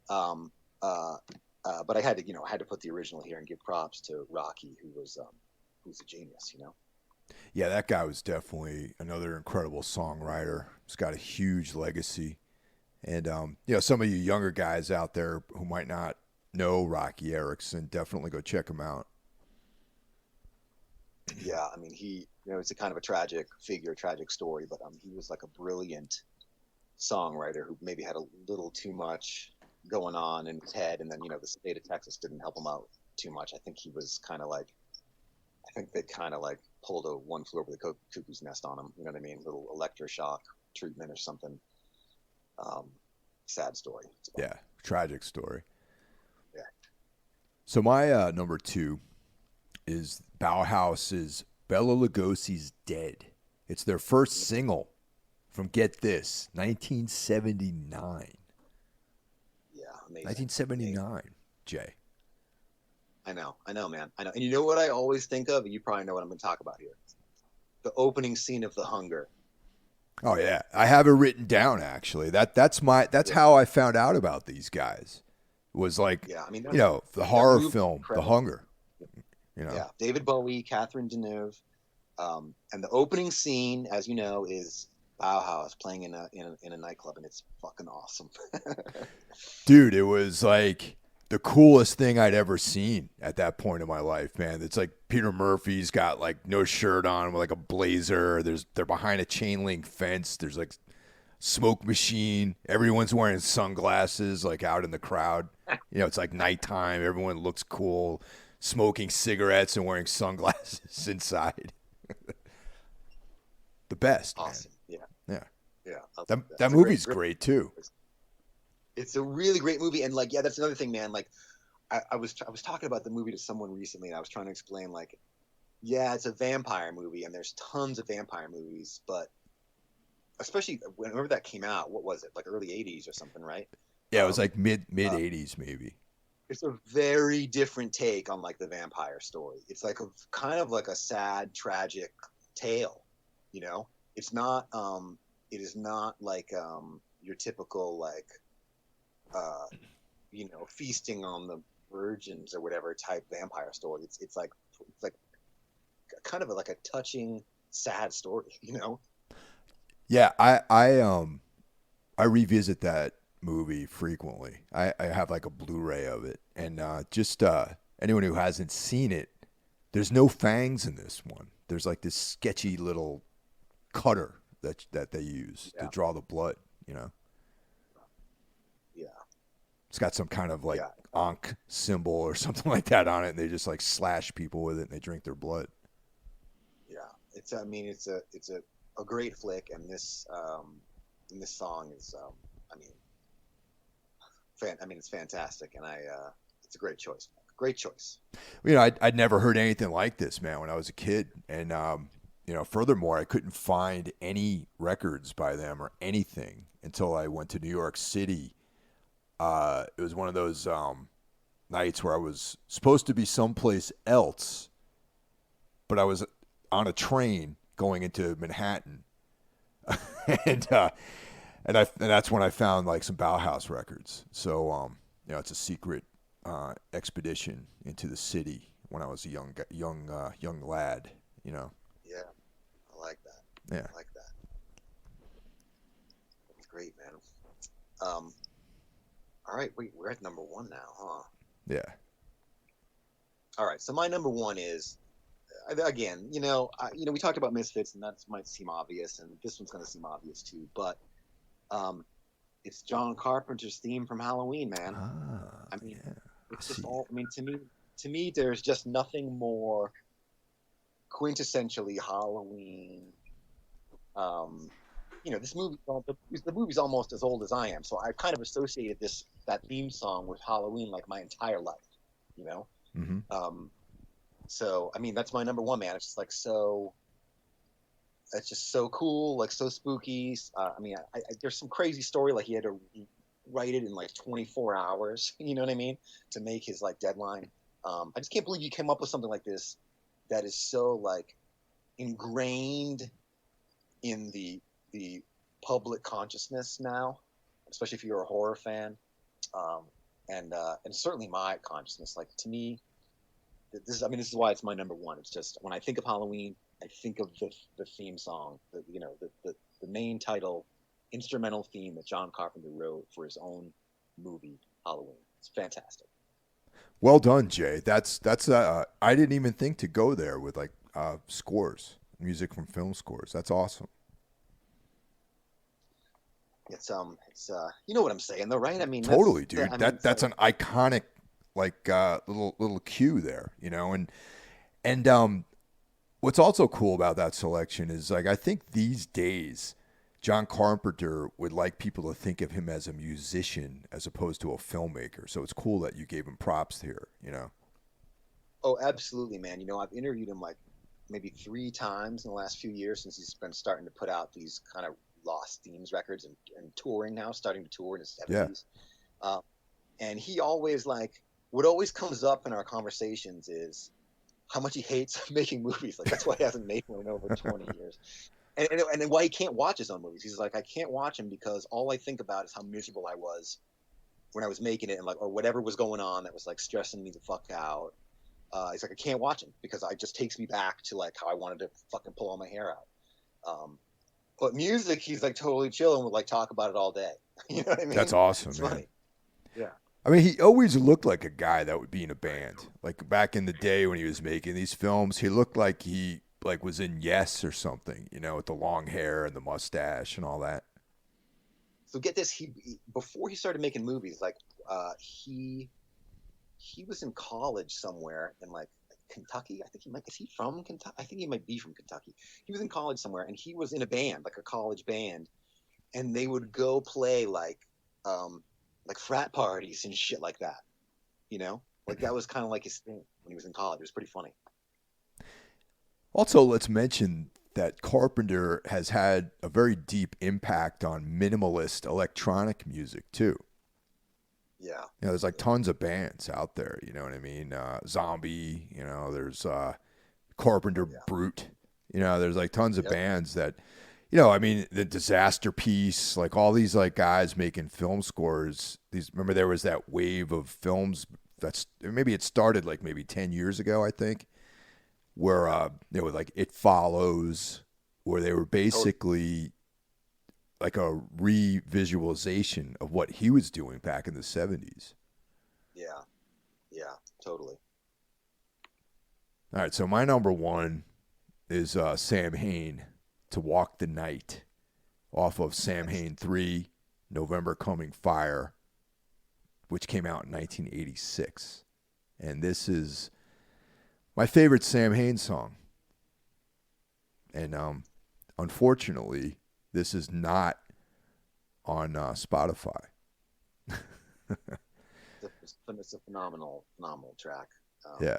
But I had to put the original here and give props to Rocky, who's a genius, Yeah, that guy was definitely another incredible songwriter. He's got a huge legacy. And, some of you younger guys out there who might not know Rocky Erickson, definitely go check him out. Yeah, I mean, it's a kind of a tragic figure, tragic story, but he was like a brilliant songwriter who maybe had a little too much going on in his head, and then the state of Texas didn't help him out too much. I think he was kind of like, I think they kind of like pulled a one flew over the cuckoo's nest on him. You know what I mean? Little electroshock treatment or something. Sad story. Yeah, tragic story. Yeah. So my number 2 is Bauhaus's Bela Lugosi's Dead. It's their first single from, get this, 1979. Yeah, amazing. 1979, amazing. Jay. I know, man. I know. And you know what I always think of? You probably know what I'm going to talk about here. The opening scene of The Hunger. Oh yeah, I have it written down actually. That's how I found out about these guys. Was like, the horror film, incredible. The Hunger. Yeah, David Bowie, Catherine Deneuve, and the opening scene, as you know, is Bauhaus playing in a nightclub, and it's fucking awesome. Dude, it was like the coolest thing I'd ever seen at that point in my life, man. It's like Peter Murphy's got like no shirt on with like a blazer. They're behind a chain link fence. There's like smoke machine. Everyone's wearing sunglasses like out in the crowd. It's like nighttime. Everyone looks cool, smoking cigarettes and wearing sunglasses inside. The best. Awesome. Man. Yeah. That movie's great too. It's a really great movie, and like, yeah, that's another thing, man. Like, I was talking about the movie to someone recently, and I was trying to explain, like, yeah, it's a vampire movie, and there's tons of vampire movies, but especially whenever that came out, what was it, like early '80s or something, right? Yeah, it was like mid '80s maybe. It's a very different take on like the vampire story. It's like a kind of like a sad, tragic tale. It's not. It is not like your typical like. Feasting on the virgins or whatever type vampire story. It's like kind of like a touching, sad story. Yeah, I revisit that movie frequently. I have like a Blu-ray of it, and just anyone who hasn't seen it, there's no fangs in this one. There's like this sketchy little cutter that they use to draw the blood. Yeah. It's got some kind of like Ankh symbol or something like that on it, and they just like slash people with it and they drink their blood. Yeah, it's a great flick, and this song is it's fantastic, and it's a great choice. Great choice. I'd never heard anything like this, man, when I was a kid, and furthermore, I couldn't find any records by them or anything until I went to New York City. It was one of those nights where I was supposed to be someplace else, but I was on a train going into Manhattan, and that's when I found like some Bauhaus records. So it's a secret expedition into the city when I was a young lad. Yeah, I like that. Yeah, I like that. That's great, man. All right, we're at number 1 now, huh? Yeah. All right, so my number 1 is, again, we talked about Misfits, and that might seem obvious, and this one's going to seem obvious too, but it's John Carpenter's theme from Halloween, man. It's just all. To me, there's just nothing more quintessentially Halloween. This movie, the movie's almost as old as I am, so I've kind of associated that theme song with Halloween like my entire life, Mm-hmm. So that's my number 1, man. It's just like it's just so cool, like so spooky. There's some crazy story, like he had to write it in like 24 hours, you know what I mean, to make his like deadline. I just can't believe you came up with something like this that is so like ingrained in the public consciousness now, especially if you're a horror fan, and certainly my consciousness. Like, to me, this is why it's my number one. It's just when I think of Halloween, I think of the theme song, the main title instrumental theme that John Carpenter wrote for his own movie Halloween. It's fantastic. Well done, Jay. That's I didn't even think to go there with like scores, music from film scores. That's awesome. It's you know what I'm saying though, right? I mean, Totally, dude. I mean, That's an iconic like little cue there, you know. And what's also cool about that selection is like I think these days John Carpenter would like people to think of him as a musician as opposed to a filmmaker. So it's cool that you gave him props here, you know. oh, absolutely, man. You know, I've interviewed him like maybe 3 times in the last few years since he's been starting to put out these kind of lost themes records and touring now, starting to tour in his 70s. Uh, and he always like what always comes up in our conversations is how much he hates making movies. Like that's why he hasn't made one in over 20 years. And why he can't watch his own movies. He's like, I can't watch them because all I think about is how miserable I was when I was making it, and like, or whatever was going on that was like stressing me the fuck out. He's like, I can't watch them because it just takes me back to like how I wanted to fucking pull all my hair out. But music, he's like totally chill and would like talk about it all day. You know what I mean? That's awesome, It's man. funny. Yeah. I mean, he always looked like a guy that would be in a band. Like back in the day when he was making these films, he looked like he like was in Yes or something, you know, with the long hair and the mustache and all that. So get this, before he started making movies, like he was in college somewhere in like Kentucky. I think he might. Is he from Kentucky? I think he might be from Kentucky. He was in college somewhere, and he was in a band, like a college band, and they would go play like frat parties and shit like that. You know, like that was kind of like his thing when he was in college. It was pretty funny. Also, let's mention that Carpenter has had a very deep impact on minimalist electronic music too. Yeah. You know, there's like tons of bands out there. You know what I mean? Zombie. You know, there's Carpenter Brute. You know, there's like tons of bands that, you know, I mean, the Disaster Piece, like all these like guys making film scores. Remember there was that wave of films that's maybe it started like maybe 10 years ago, I think, where they were like It Follows, where they were basically like a revisualization of what he was doing back in the 70s. Yeah. Yeah, totally. All right, so my number one is Sam Hain, To Walk the Night, off of Sam Hain 3, November Coming Fire, which came out in 1986. And this is my favorite Sam Hain song. And unfortunately, this is not on Spotify. It's a phenomenal track. Yeah.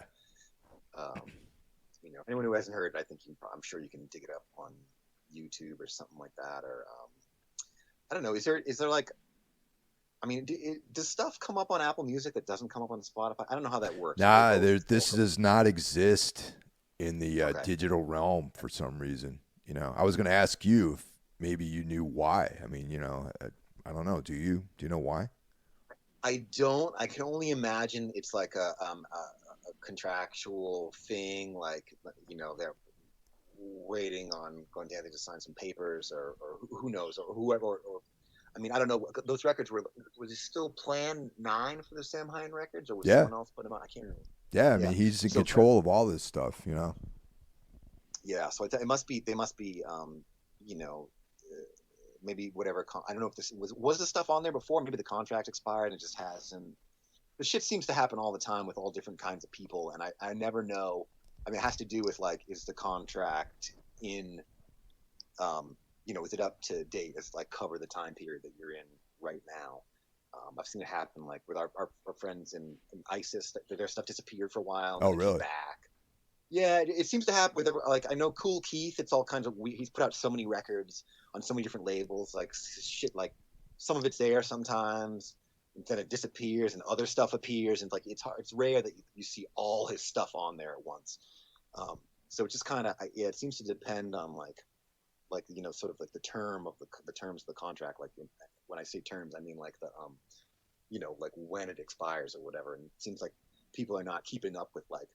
You know, anyone who hasn't heard it, I think I'm sure you can dig it up on YouTube or something like that. Or I don't know. Is there like, I mean, does stuff come up on Apple Music that doesn't come up on Spotify? I don't know how that works. Nah, this does not exist in the digital realm for some reason. You know, I was going to ask you if maybe you knew why. I mean, you know, I don't know. Do you know why? I don't. I can only imagine it's like a contractual thing. Like, you know, they're waiting on going down to sign some papers, or who knows, or whoever. Or I mean, I don't know. Those records was it still Plan 9 for the Sam Hain records, or was someone else putting them out? I can't remember. Yeah, I mean, he's in control of all this stuff, you know. Yeah, so it must be. They must be. You know. Maybe whatever. I don't know if this was the stuff on there before. Maybe the contract expired and it just hasn't. The shit seems to happen all the time with all different kinds of people, and I never know. I mean, it has to do with like, is the contract in, you know, is it up to date? Does it like cover the time period that you're in right now? I've seen it happen like with our friends in ISIS. Their stuff disappeared for a while. Oh, really? Back. Yeah, it seems to happen with like I know Kool Keith. It's all kinds of he's put out so many records on so many different labels, like shit. Like some of it's there sometimes, and then it disappears, and other stuff appears, and like it's hard. It's rare that you see all his stuff on there at once. So it just kind of it seems to depend on like you know, sort of like the terms of the contract. Like when I say terms, I mean like the you know, like when it expires or whatever. And it seems like people are not keeping up with like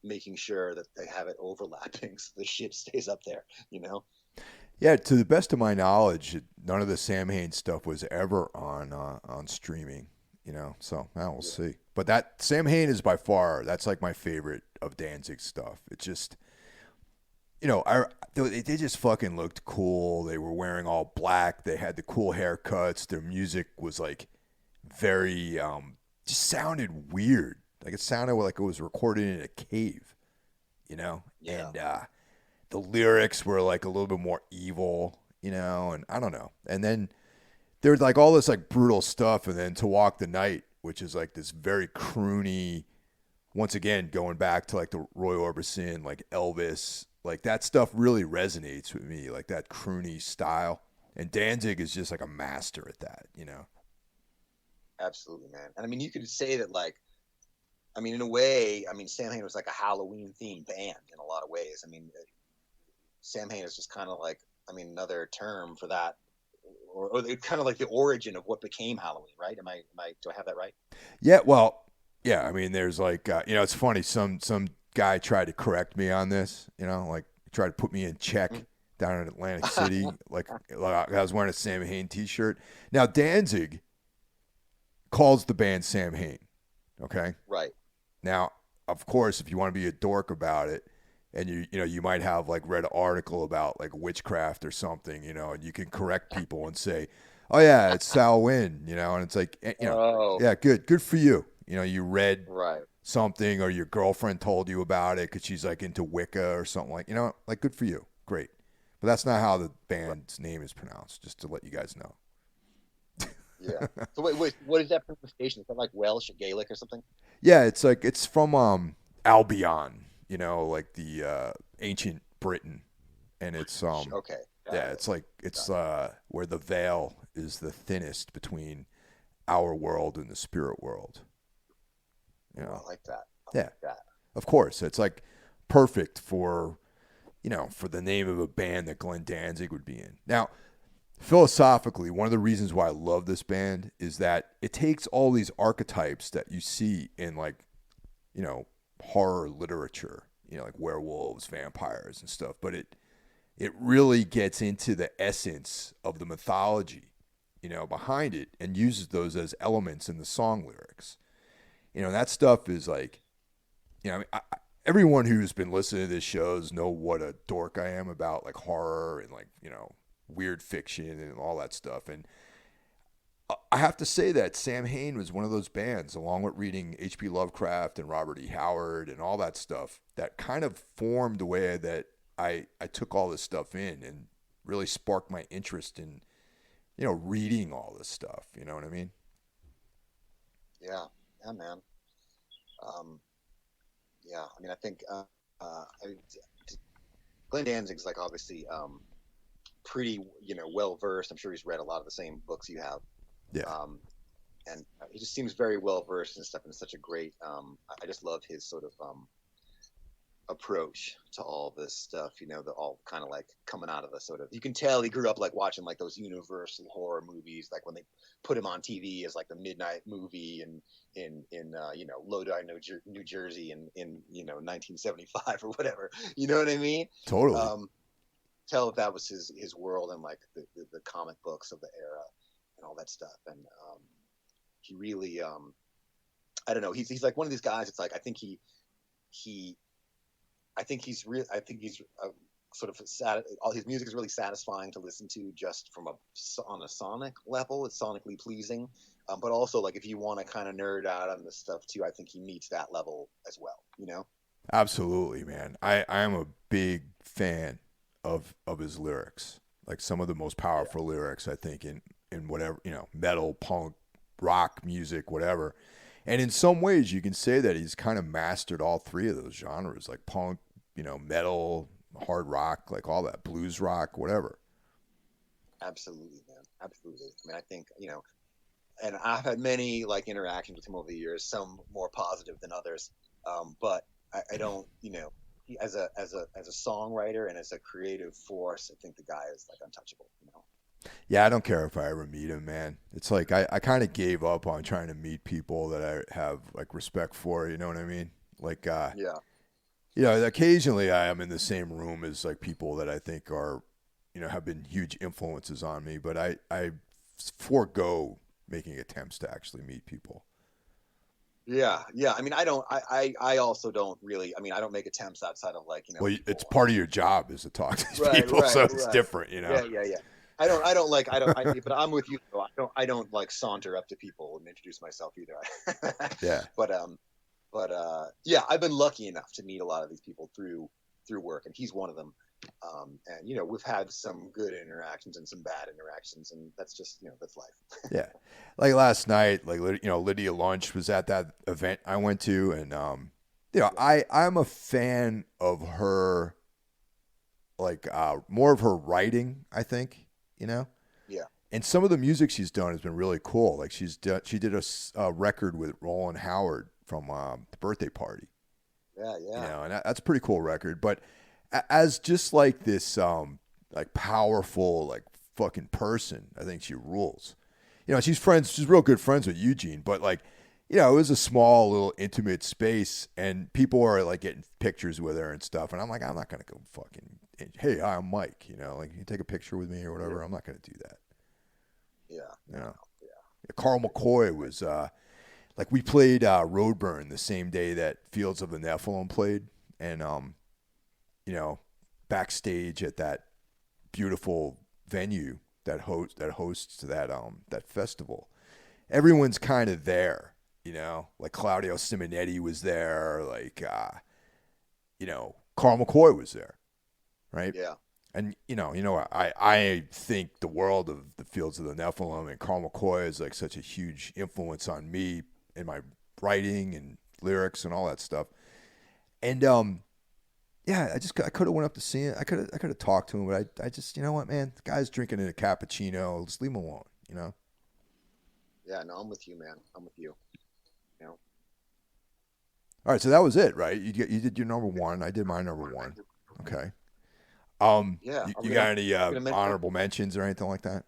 making sure that they have it overlapping so the shit stays up there, you know? Yeah, to the best of my knowledge, none of the Sam Hain stuff was ever on streaming. So now we'll Yeah. see. But that Sam Hain is by far that's like my favorite of Danzig's stuff. It's just they just fucking looked cool. They were wearing all black. They had the cool haircuts. Their music was like very just sounded weird. Like it sounded like it was recorded in a cave, Yeah. And the lyrics were like a little bit more evil, and I don't know. And then there's like all this like brutal stuff, and then To Walk the Night, which is like this very croony, once again going back to like the Roy Orbison, like Elvis, like that stuff really resonates with me, like that croony style. And Danzig is just like a master at that, Absolutely, man. And I mean, you could say that, like, I mean, in a way, I mean, Sam Hain was like a Halloween themed band in a lot of ways. I mean, Sam Hain is just kind of like, I mean, another term for that, or kind of like the origin of what became Halloween, right? Do I have that right? Yeah, well, yeah. I mean, there's like, it's funny. Some guy tried to correct me on this. Like tried to put me in check down in Atlantic City. like I was wearing a Sam Hain T-shirt. Now Danzig calls the band Sam Hain. Okay. Right. Now, of course, if you want to be a dork about it, and you might have like read an article about like witchcraft or something, and you can correct people and say, oh yeah, it's Samhain, and it's like, yeah, good for you. You read right. something, or your girlfriend told you about it because she's like into Wicca or something, like, like good for you, great. But that's not how the band's name is pronounced. Just to let you guys know. Yeah. So wait, what is that pronunciation? Is that like Welsh or Gaelic or something? Yeah, it's from Albion, like the ancient Britain, and it's Okay. Yeah, it's like it's where the veil is the thinnest between our world and the spirit world. I like that. Like that. Of course, it's like perfect for for the name of a band that Glenn Danzig would be in. Now, philosophically, one of the reasons why I love this band is that it takes all these archetypes that you see in like horror literature, like werewolves, vampires, and stuff, but it really gets into the essence of the mythology, behind it, and uses those as elements in the song lyrics. That stuff is like, I mean, everyone who's been listening to this shows know what a dork I am about like horror and like, weird fiction and all that stuff. And I have to say that Sam Hain was one of those bands, along with reading H.P. Lovecraft and Robert E. Howard and all that stuff, that kind of formed the way that I took all this stuff in and really sparked my interest in, reading all this stuff. You know what I mean? Yeah, man. Yeah, I mean, I think Glenn Danzig's like obviously pretty, well versed. I'm sure he's read a lot of the same books you have. Yeah. And he just seems very well versed and stuff, and such a great. I just love his sort of approach to all this stuff. They're all kind of like coming out of the sort of. You can tell he grew up like watching like those Universal horror movies, like when they put him on TV as like the midnight movie in Lodi, New Jersey, in 1975 or whatever. You know what I mean? Totally. Tell if that was his world and like the comic books of the era and all that stuff. And he really I don't know, he's like one of these guys. It's like I think he's sort of sad. All his music is really satisfying to listen to, just on a sonic level. It's sonically pleasing, but also like if you want to kind of nerd out on this stuff too, I think he meets that level as well. Absolutely, man. I am a big fan of his lyrics. Like some of the most powerful lyrics, I think, in whatever, metal, punk, rock music, whatever. And in some ways you can say that he's kind of mastered all three of those genres, like punk, metal, hard rock, like all that, blues rock, whatever. Absolutely, man. Absolutely. I mean, I think, and I've had many like interactions with him over the years, some more positive than others. But I don't, as a songwriter and as a creative force, I think the guy is like untouchable, Yeah, I don't care if I ever meet him, man. It's like I kind of gave up on trying to meet people that I have like respect for, you know what I mean? Like yeah. You know, occasionally I am in the same room as like people that I think are, you know, have been huge influences on me, but I forego making attempts to actually meet people. Yeah, yeah. I mean, I also don't really. I mean, I don't make attempts outside of like Well, people. it's part of your job is to talk to these Right, people, so right, it's right. different, you know. Yeah, yeah, yeah. But I'm with you. Though. I don't like saunter up to people and introduce myself either. Yeah, but yeah, I've been lucky enough to meet a lot of these people through work, and he's one of them. And you know, we've had some good interactions and some bad interactions, and that's just that's life. yeah. Like last night, like you know, Lydia Lunch was at that event I went to, and you know, I'm a fan of her, like more of her writing. I think you know. Yeah, And some of the music she's done has been really cool. Like she did a record with Roland Howard from the Birthday Party. yeah, You yeah. know, and that's a pretty cool record. But as just like this, like powerful, like fucking person, I think she rules. You know, she's real good friends with Eugene, but like, you know, it was a small, little intimate space, and people are like getting pictures with her and stuff. And I'm like, I'm not gonna go fucking, hey, hi, I'm Mike. You know, like you take a picture with me or whatever. I'm not gonna do that. Yeah. You know, Yeah. Carl McCoy was like we played Roadburn the same day that Fields of the Nephilim played, and you know, backstage at that beautiful venue that hosts that festival, everyone's kind of there. You know, like Claudio Simonetti was there, like you know, Carl McCoy was there, right? Yeah. And you know, I think the world of the Fields of the Nephilim, and Carl McCoy is like such a huge influence on me in my writing and lyrics and all that stuff. And yeah, I could have went up to see him. I could have talked to him, but I just, you know what, man, the guy's drinking a cappuccino. Just leave him alone, you know. Yeah. No, I'm with you, man. I'm with you. You know. All right, so that was it, right? You did your number one. I did my number one. Okay. Yeah. You got any mention, honorable mentions or anything like that?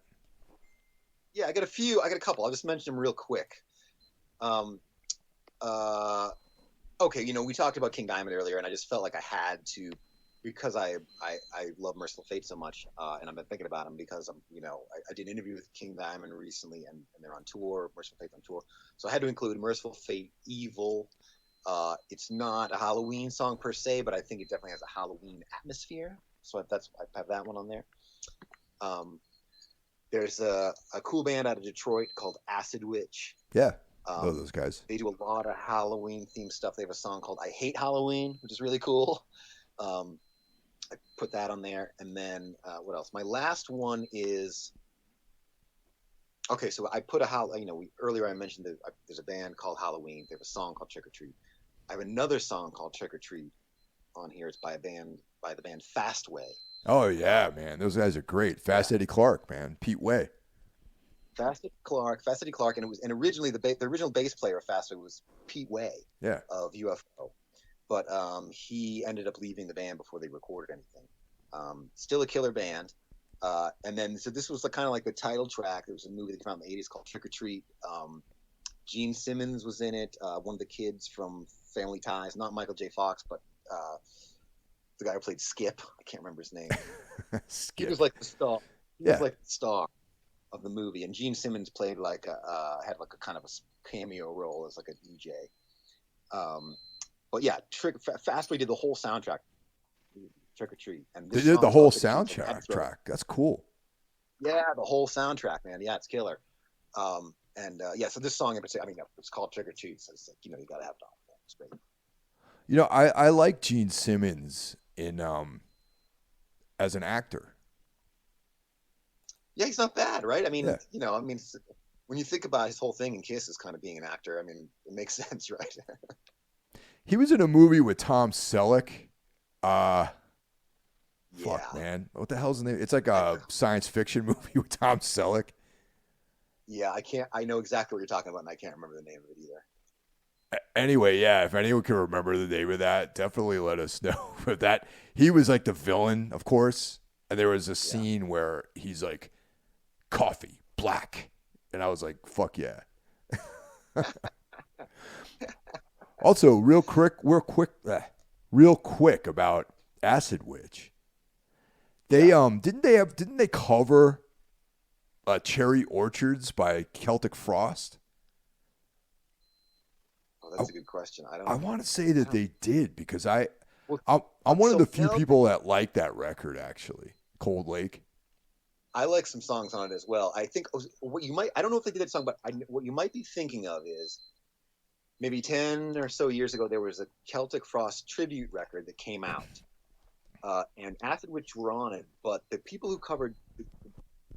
Yeah, I got a few. I got a couple. I'll just mention them real quick. Um, okay, you know, we talked about King Diamond earlier, and I just felt like I had to, because I love Merciful Fate so much, and I've been thinking about him because I did an interview with King Diamond recently, and they're on tour. Merciful Fate's on tour, so I had to include Merciful Fate, Evil. It's not a Halloween song per se, but I think it definitely has a Halloween atmosphere. So I have that one on there. There's a cool band out of Detroit called Acid Witch. Yeah, love those guys. They do a lot of Halloween themed stuff. They have a song called "I Hate Halloween," which is really cool. I put that on there, and then what else? My last one is okay. So I put earlier I mentioned that there's a band called Halloween. They have a song called Trick or Treat. I have another song called Trick or Treat on here. It's by the band Fastway. Oh yeah, man, those guys are great. Fast Eddie Clark, man, Pete Way. Fast Eddie Clark, and originally the original bass player of Fastway was Pete Way, Yeah, of UFO, but he ended up leaving the band before they recorded anything. Still a killer band, and then so this was kind of like the title track. There was a movie that came out in the '80s called Trick or Treat. Gene Simmons was in it, one of the kids from Family Ties, not Michael J. Fox, but the guy who played Skip. I can't remember his name. Skip. He was like the star. He Yeah. was like the star of the movie, and Gene Simmons played had like a kind of a cameo role as like a DJ. But yeah, Fastway did the whole soundtrack, Trick or Treat, and They this did the song whole called Trick or Treat. soundtrack track. That's cool. Yeah, the whole soundtrack, man. Yeah, it's killer. Yeah, so this song in particular, I mean, it's called Trick or Treat, so it's like you gotta have it on. Yeah, it's great. You know, I like Gene Simmons in as an actor. Yeah, he's not bad, right? I mean, Yeah. when you think about his whole thing in Kiss as kind of being an actor, I mean, it makes sense, right? He was in a movie with Tom Selleck. Yeah. Fuck, man. What the hell's the name? It's like a science fiction movie with Tom Selleck. Yeah, I know exactly what you're talking about, and I can't remember the name of it either. Anyway, yeah, if anyone can remember the name of that, definitely let us know. But that he was like the villain, of course, and there was a scene where he's like, coffee, black, and I was like, fuck yeah. Also, real quick, real quick about Acid Witch. They didn't they cover Cherry Orchards by Celtic Frost? Oh, that's a good question. I want to say that they did because Well, I'm one of so the few now people that like that record actually. Cold Lake. I like some songs on it as well. I think what you might, I don't know if they did that song, but what you might be thinking of is maybe 10 or so years ago, there was a Celtic Frost tribute record that came out. And Acid Witch were on it, but the people who covered,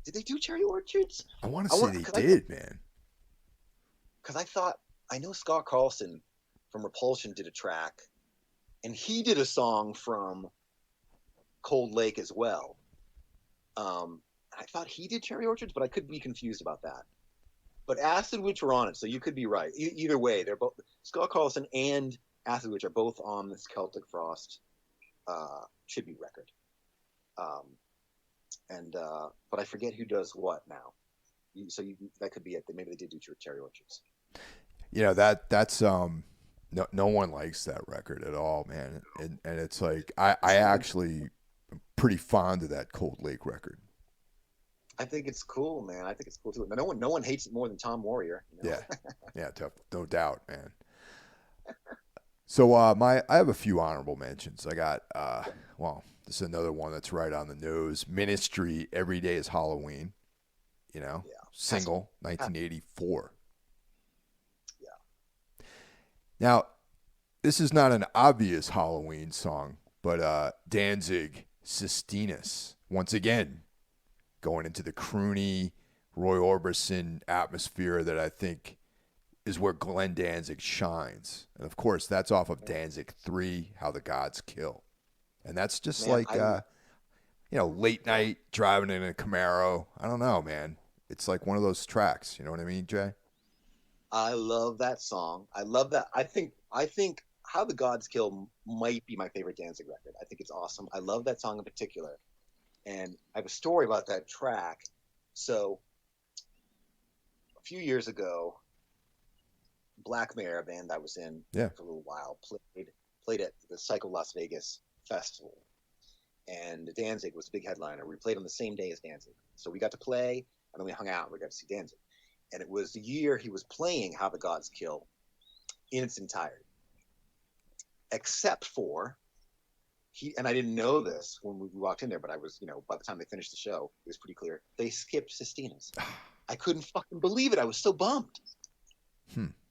did they do Cherry Orchards? I want to say they did, man. Because I thought, I know Scott Carlson from Repulsion did a track, and he did a song from Cold Lake as well. I thought he did Cherry Orchards, but I could be confused about that. But Acid Witch were on it, so you could be right. Either way, they're both Scott Carlson and Acid Witch are both on this Celtic Frost tribute record. But I forget who does what now. That could be it. Maybe they did do Cherry Orchards. You know that's no one likes that record at all, man. And it's like I actually am pretty fond of that Cold Lake record. I think it's cool, man. I think it's cool too. No one hates it more than Tom Warrior. You know? Yeah, tough, no doubt, man. So I have a few honorable mentions. I got this is another one that's right on the nose. Ministry, Every Day is Halloween. You know, single, 1984. Yeah. Now, this is not an obvious Halloween song, but Danzig, Sistinus, once again, going into the croony Roy Orbison atmosphere that I think is where Glenn Danzig shines. And of course, that's off of Danzig 3, How the Gods Kill. And that's just late night driving in a Camaro. I don't know, man. It's like one of those tracks. You know what I mean, Jay? I love that song. I love that. I think How the Gods Kill might be my favorite Danzig record. I think it's awesome. I love that song in particular. And I have a story about that track. So a few years ago, Black Mare, a band I was in for a little while, played at the Psycho Las Vegas Festival. And Danzig was a big headliner. We played on the same day as Danzig. So we got to play, and then we hung out and we got to see Danzig. And it was the year he was playing How the Gods Kill in its entirety. Except for and I didn't know this when we walked in there, but I was, by the time they finished the show, it was pretty clear. They skipped Sistina's. I couldn't fucking believe it. I was so bummed.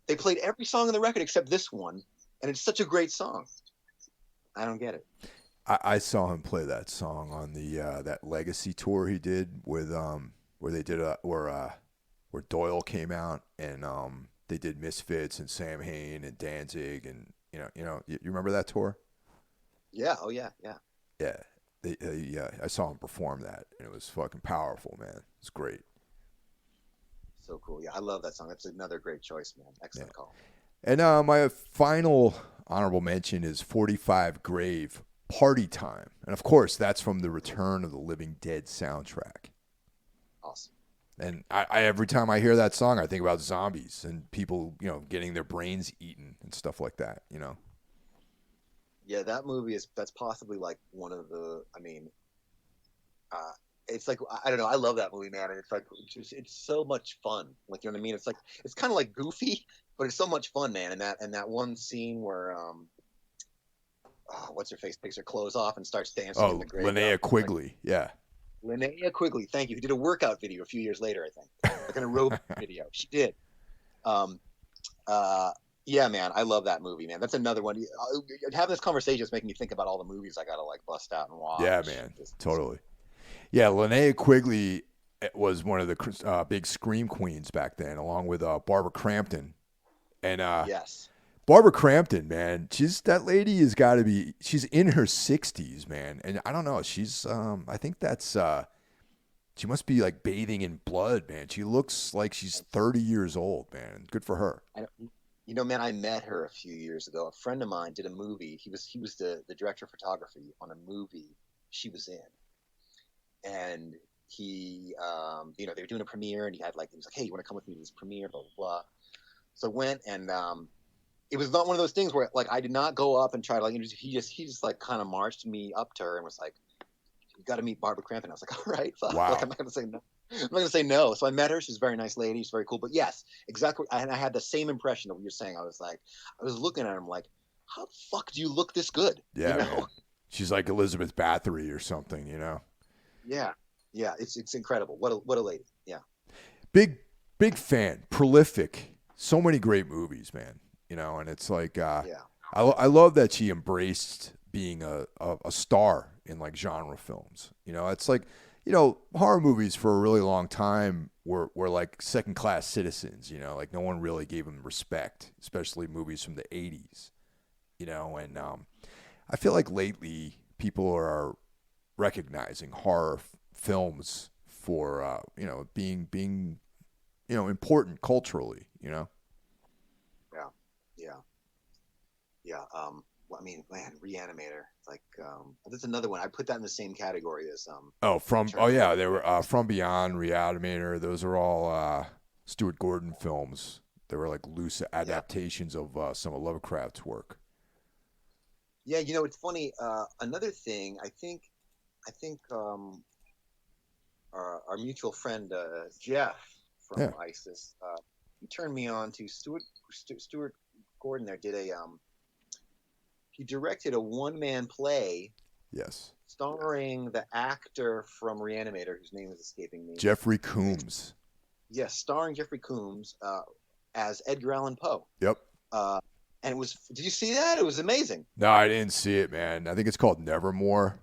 They played every song on the record except this one, and it's such a great song. I don't get it. I saw him play that song on the that Legacy tour he did with where they did where Doyle came out and they did Misfits and Sam Hain and Danzig and you remember that tour? Yeah. Oh yeah. Yeah. Yeah. I saw him perform that, and it was fucking powerful, man. It's great. So cool. Yeah, I love that song. That's another great choice, man. Excellent call. And my final honorable mention is 45 Grave, Party Time. And of course, that's from the Return of the Living Dead soundtrack. Awesome. And I every time I hear that song, I think about zombies and people, getting their brains eaten and stuff like that, Yeah, that movie that's possibly like one of the. It's like I don't know. I love that movie, man. And it's like it's so much fun. Like you know what I mean? It's like it's kind of like goofy, but it's so much fun, man. And that one scene where what's her face takes her clothes off and starts dancing in the graveyard. Linnea Quigley, like, yeah. Linnea Quigley, thank you. Who did a workout video a few years later, I think, like an aerobic video. She did. Yeah, man, I love that movie, man. That's another one. Having this conversation is making me think about all the movies I gotta like bust out and watch. Yeah, man, totally. Yeah, Linnea Quigley was one of the big scream queens back then, along with Barbara Crampton. And yes, Barbara Crampton, man, that lady has got to be. She's in her 60s, man, and I don't know. She's I think that's she must be like bathing in blood, man. She looks like she's 30 years old, man. Good for her. Man, I met her a few years ago. A friend of mine did a movie. He was the director of photography on a movie she was in. And he, they were doing a premiere, and he was like, hey, you want to come with me to this premiere, blah, blah, blah. So I went, and it was not one of those things where like I did not go up and try to like he just like kind of marched me up to her and was like, "You got to meet Barbara Crampton." I was like, "All right, fuck." Wow. Like I'm not gonna say no. I'm not gonna say no. So I met her. She's a very nice lady. She's very cool. But yes, exactly. And I had the same impression of what you're saying. I was looking at him like, how the fuck do you look this good? Yeah, You know? man. She's like Elizabeth Bathory or something, you know. Yeah, yeah. It's incredible. What a lady. Yeah. Big fan, prolific. So many great movies, man. You know, and it's like, Yeah. I love that she embraced being a star in like genre films. You know, it's like, you know, horror movies for a really long time were like second class citizens. You know, like no one really gave them respect, especially movies from the '80s. You know, and I feel like lately people are recognizing horror films for you know being you know important culturally. You know. Yeah. Yeah. Yeah. Well, I mean, man, Reanimator. Like, there's another one. I put that in the same category as Yeah, they were From Beyond, Reanimator. Those are all Stuart Gordon films. They were like loose adaptations of some of Lovecraft's work. Yeah, you know, it's funny. Another thing, our mutual friend Jeff from ISIS, he turned me on to Stuart Gordon. There did he directed a one-man play. Yes. Starring the actor from Reanimator, whose name is escaping me. Jeffrey Combs. Yes, starring Jeffrey Combs as Edgar Allan Poe. Yep. And it was. Did you see that? It was amazing. No, I didn't see it, man. I think it's called Nevermore.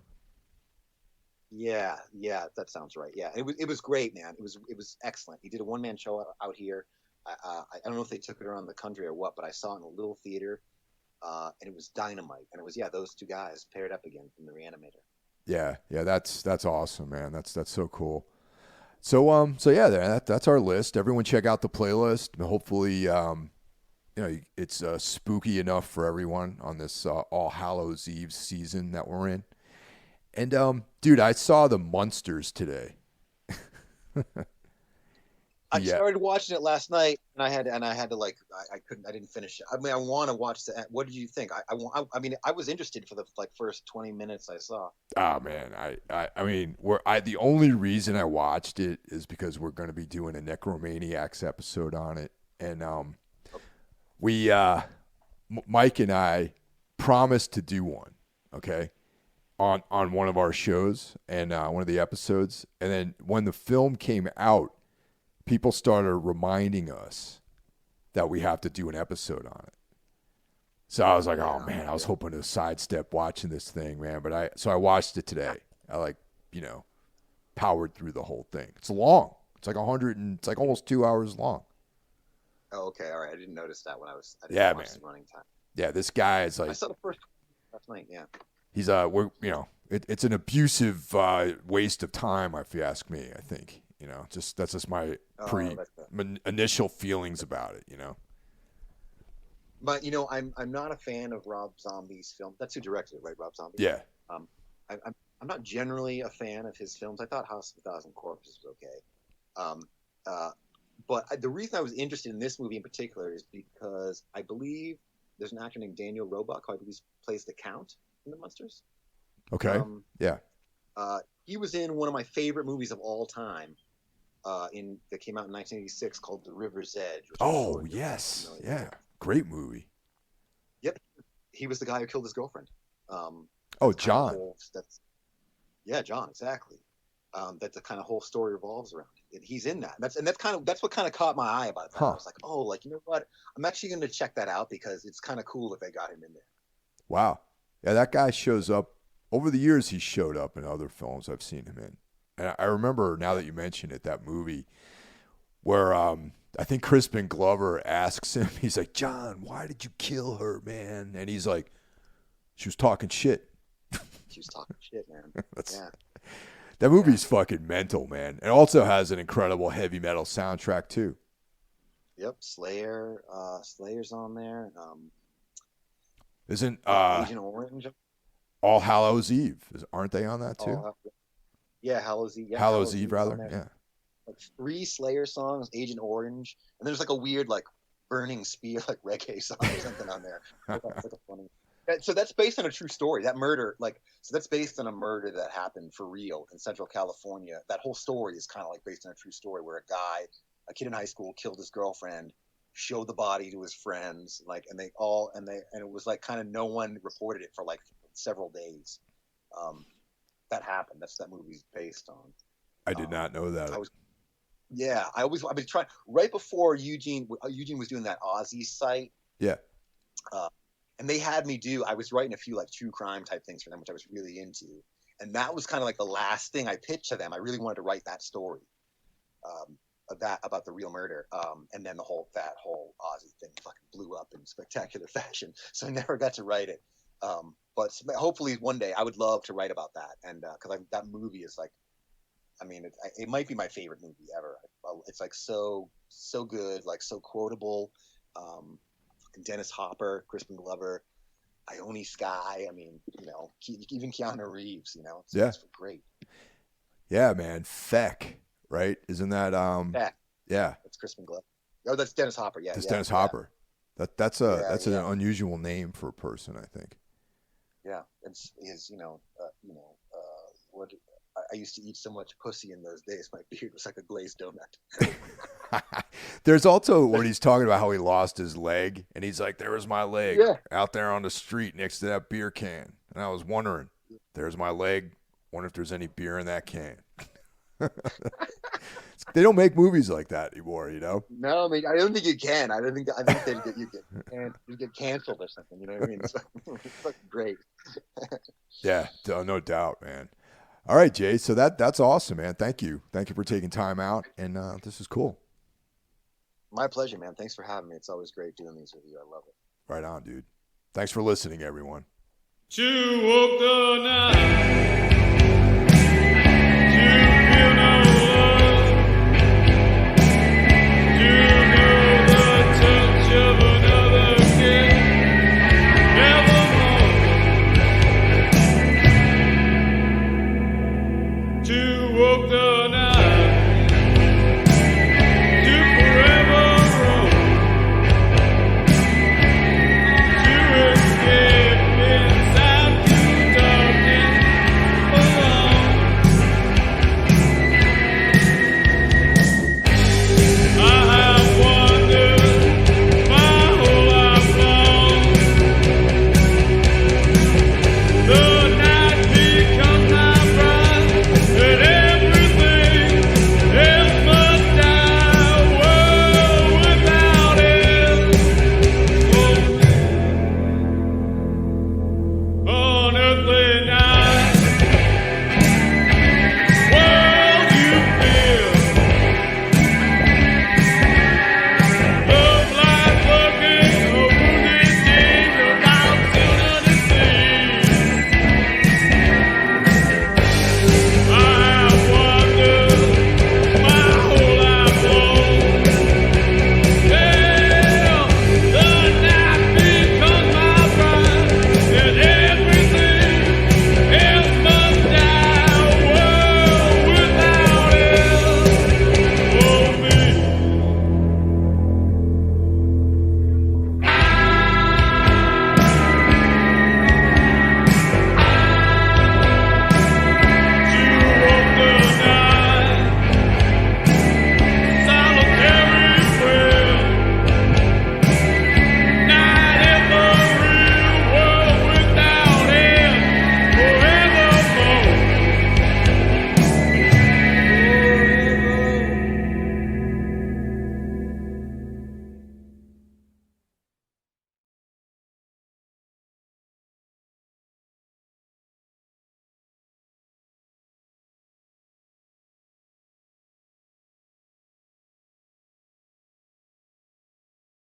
Yeah, that sounds right. Yeah, it was great, man. It was excellent. He did a one-man show out here. I don't know if they took it around the country or what, but I saw it in a little theater, and it was dynamite. And it was those two guys paired up again from the Reanimator. Yeah, that's awesome, man. That's so cool. So yeah, that's our list. Everyone check out the playlist. Hopefully, you know, it's spooky enough for everyone on this All Hallows Eve season that we're in. And dude, I saw the Munsters today. I started watching it last night, and I had to like I didn't finish it. I mean, I want to watch the. What did you think? I mean, I was interested for the like first 20 minutes I saw. Oh man, I mean, the only reason I watched it is because we're going to be doing a Necromaniacs episode on it, and we Mike and I promised to do one, okay, on one of our shows and one of the episodes, and then when the film came out, people started reminding us that we have to do an episode on it. So I was like, oh man, I was hoping to sidestep watching this thing, man. But I watched it today. I powered through the whole thing. It's long. It's like it's like almost 2 hours long. Oh, okay, all right. I didn't notice that when I didn't yeah, watch man. the running time. Yeah, this guy is like. I saw the first last night. Yeah. He's it's an abusive waste of time, if you ask me. I think that's just my initial feelings about it. You know. But I'm not a fan of Rob Zombie's film. That's who directed it, right? Rob Zombie. Yeah. I'm not generally a fan of his films. I thought House of a Thousand Corpses was okay. But the reason I was interested in this movie in particular is because I believe there's an actor named Daniel Roebuck who I believe plays the Count in the Munsters. Okay. Yeah. He was in one of my favorite movies of all time. That came out in 1986 called The River's Edge. Oh yes, yeah, great movie. Yep, he was the guy who killed his girlfriend. John. John, exactly. That the kind of whole story revolves around. And he's in that. That's what kind of caught my eye about that. I was like, oh, like you know what? I'm actually going to check that out because it's kind of cool if they got him in there. Wow, yeah, that guy shows up. Over the years, he showed up in other films I've seen him in. And I remember, now that you mention it, that movie where I think Crispin Glover asks him, he's like, John, why did you kill her, man? And he's like, she was talking shit. She was talking shit, man. That movie's fucking mental, man. It also has an incredible heavy metal soundtrack, too. Yep, Slayer. Slayer's on there. Isn't Agent Orange? All Hallows Eve. Aren't they on that, too? Yeah, Hallows Eve. Yeah, Hallows Eve, rather. Yeah. Like 3 Slayer songs, Agent Orange, and there's like a weird like burning spear, like reggae song or something on there. That's like a funny. So that's based on a true story. That murder, so that's based on a murder that happened for real in Central California. That whole story is kind of like based on a true story where a kid in high school killed his girlfriend, showed the body to his friends, and it was like kind of no one reported it for like several days. That happened. That's that movie's based on. I did not know that. I've been trying right before Eugene was doing that Aussie site. Yeah. And they had me I was writing a few like true crime type things for them, which I was really into. And that was kind of like the last thing I pitched to them. I really wanted to write that story about the real murder. And then that whole Aussie thing fucking blew up in spectacular fashion. So I never got to write it. But hopefully one day I would love to write about that. And because that movie is like, I mean, it might be my favorite movie ever. It's like so good, like so quotable. Dennis Hopper, Crispin Glover, Ione Skye. I mean, even Keanu Reeves. It's great. Yeah, man. Feck, right? Isn't that Feck? Yeah, that's Crispin Glover. Oh, that's Dennis Hopper. Yeah, that's Dennis Hopper. That's an unusual name for a person, I think. Yeah, it's what. I used to eat so much pussy in those days. My beard was like a glazed donut. There's also when he's talking about how he lost his leg, and he's like, "There was my leg out there on the street next to that beer can," and I was wondering, "There's my leg. Wonder if there's any beer in that can." They don't make movies like that anymore, No, I mean, I don't think you can. I think you get canceled or something. You know what I mean? It's fucking great. Yeah, no doubt, man. All right, Jay. So that's awesome, man. Thank you for taking time out, and this is cool. My pleasure, man. Thanks for having me. It's always great doing these with you. I love it. Right on, dude. Thanks for listening, everyone. To walk the night.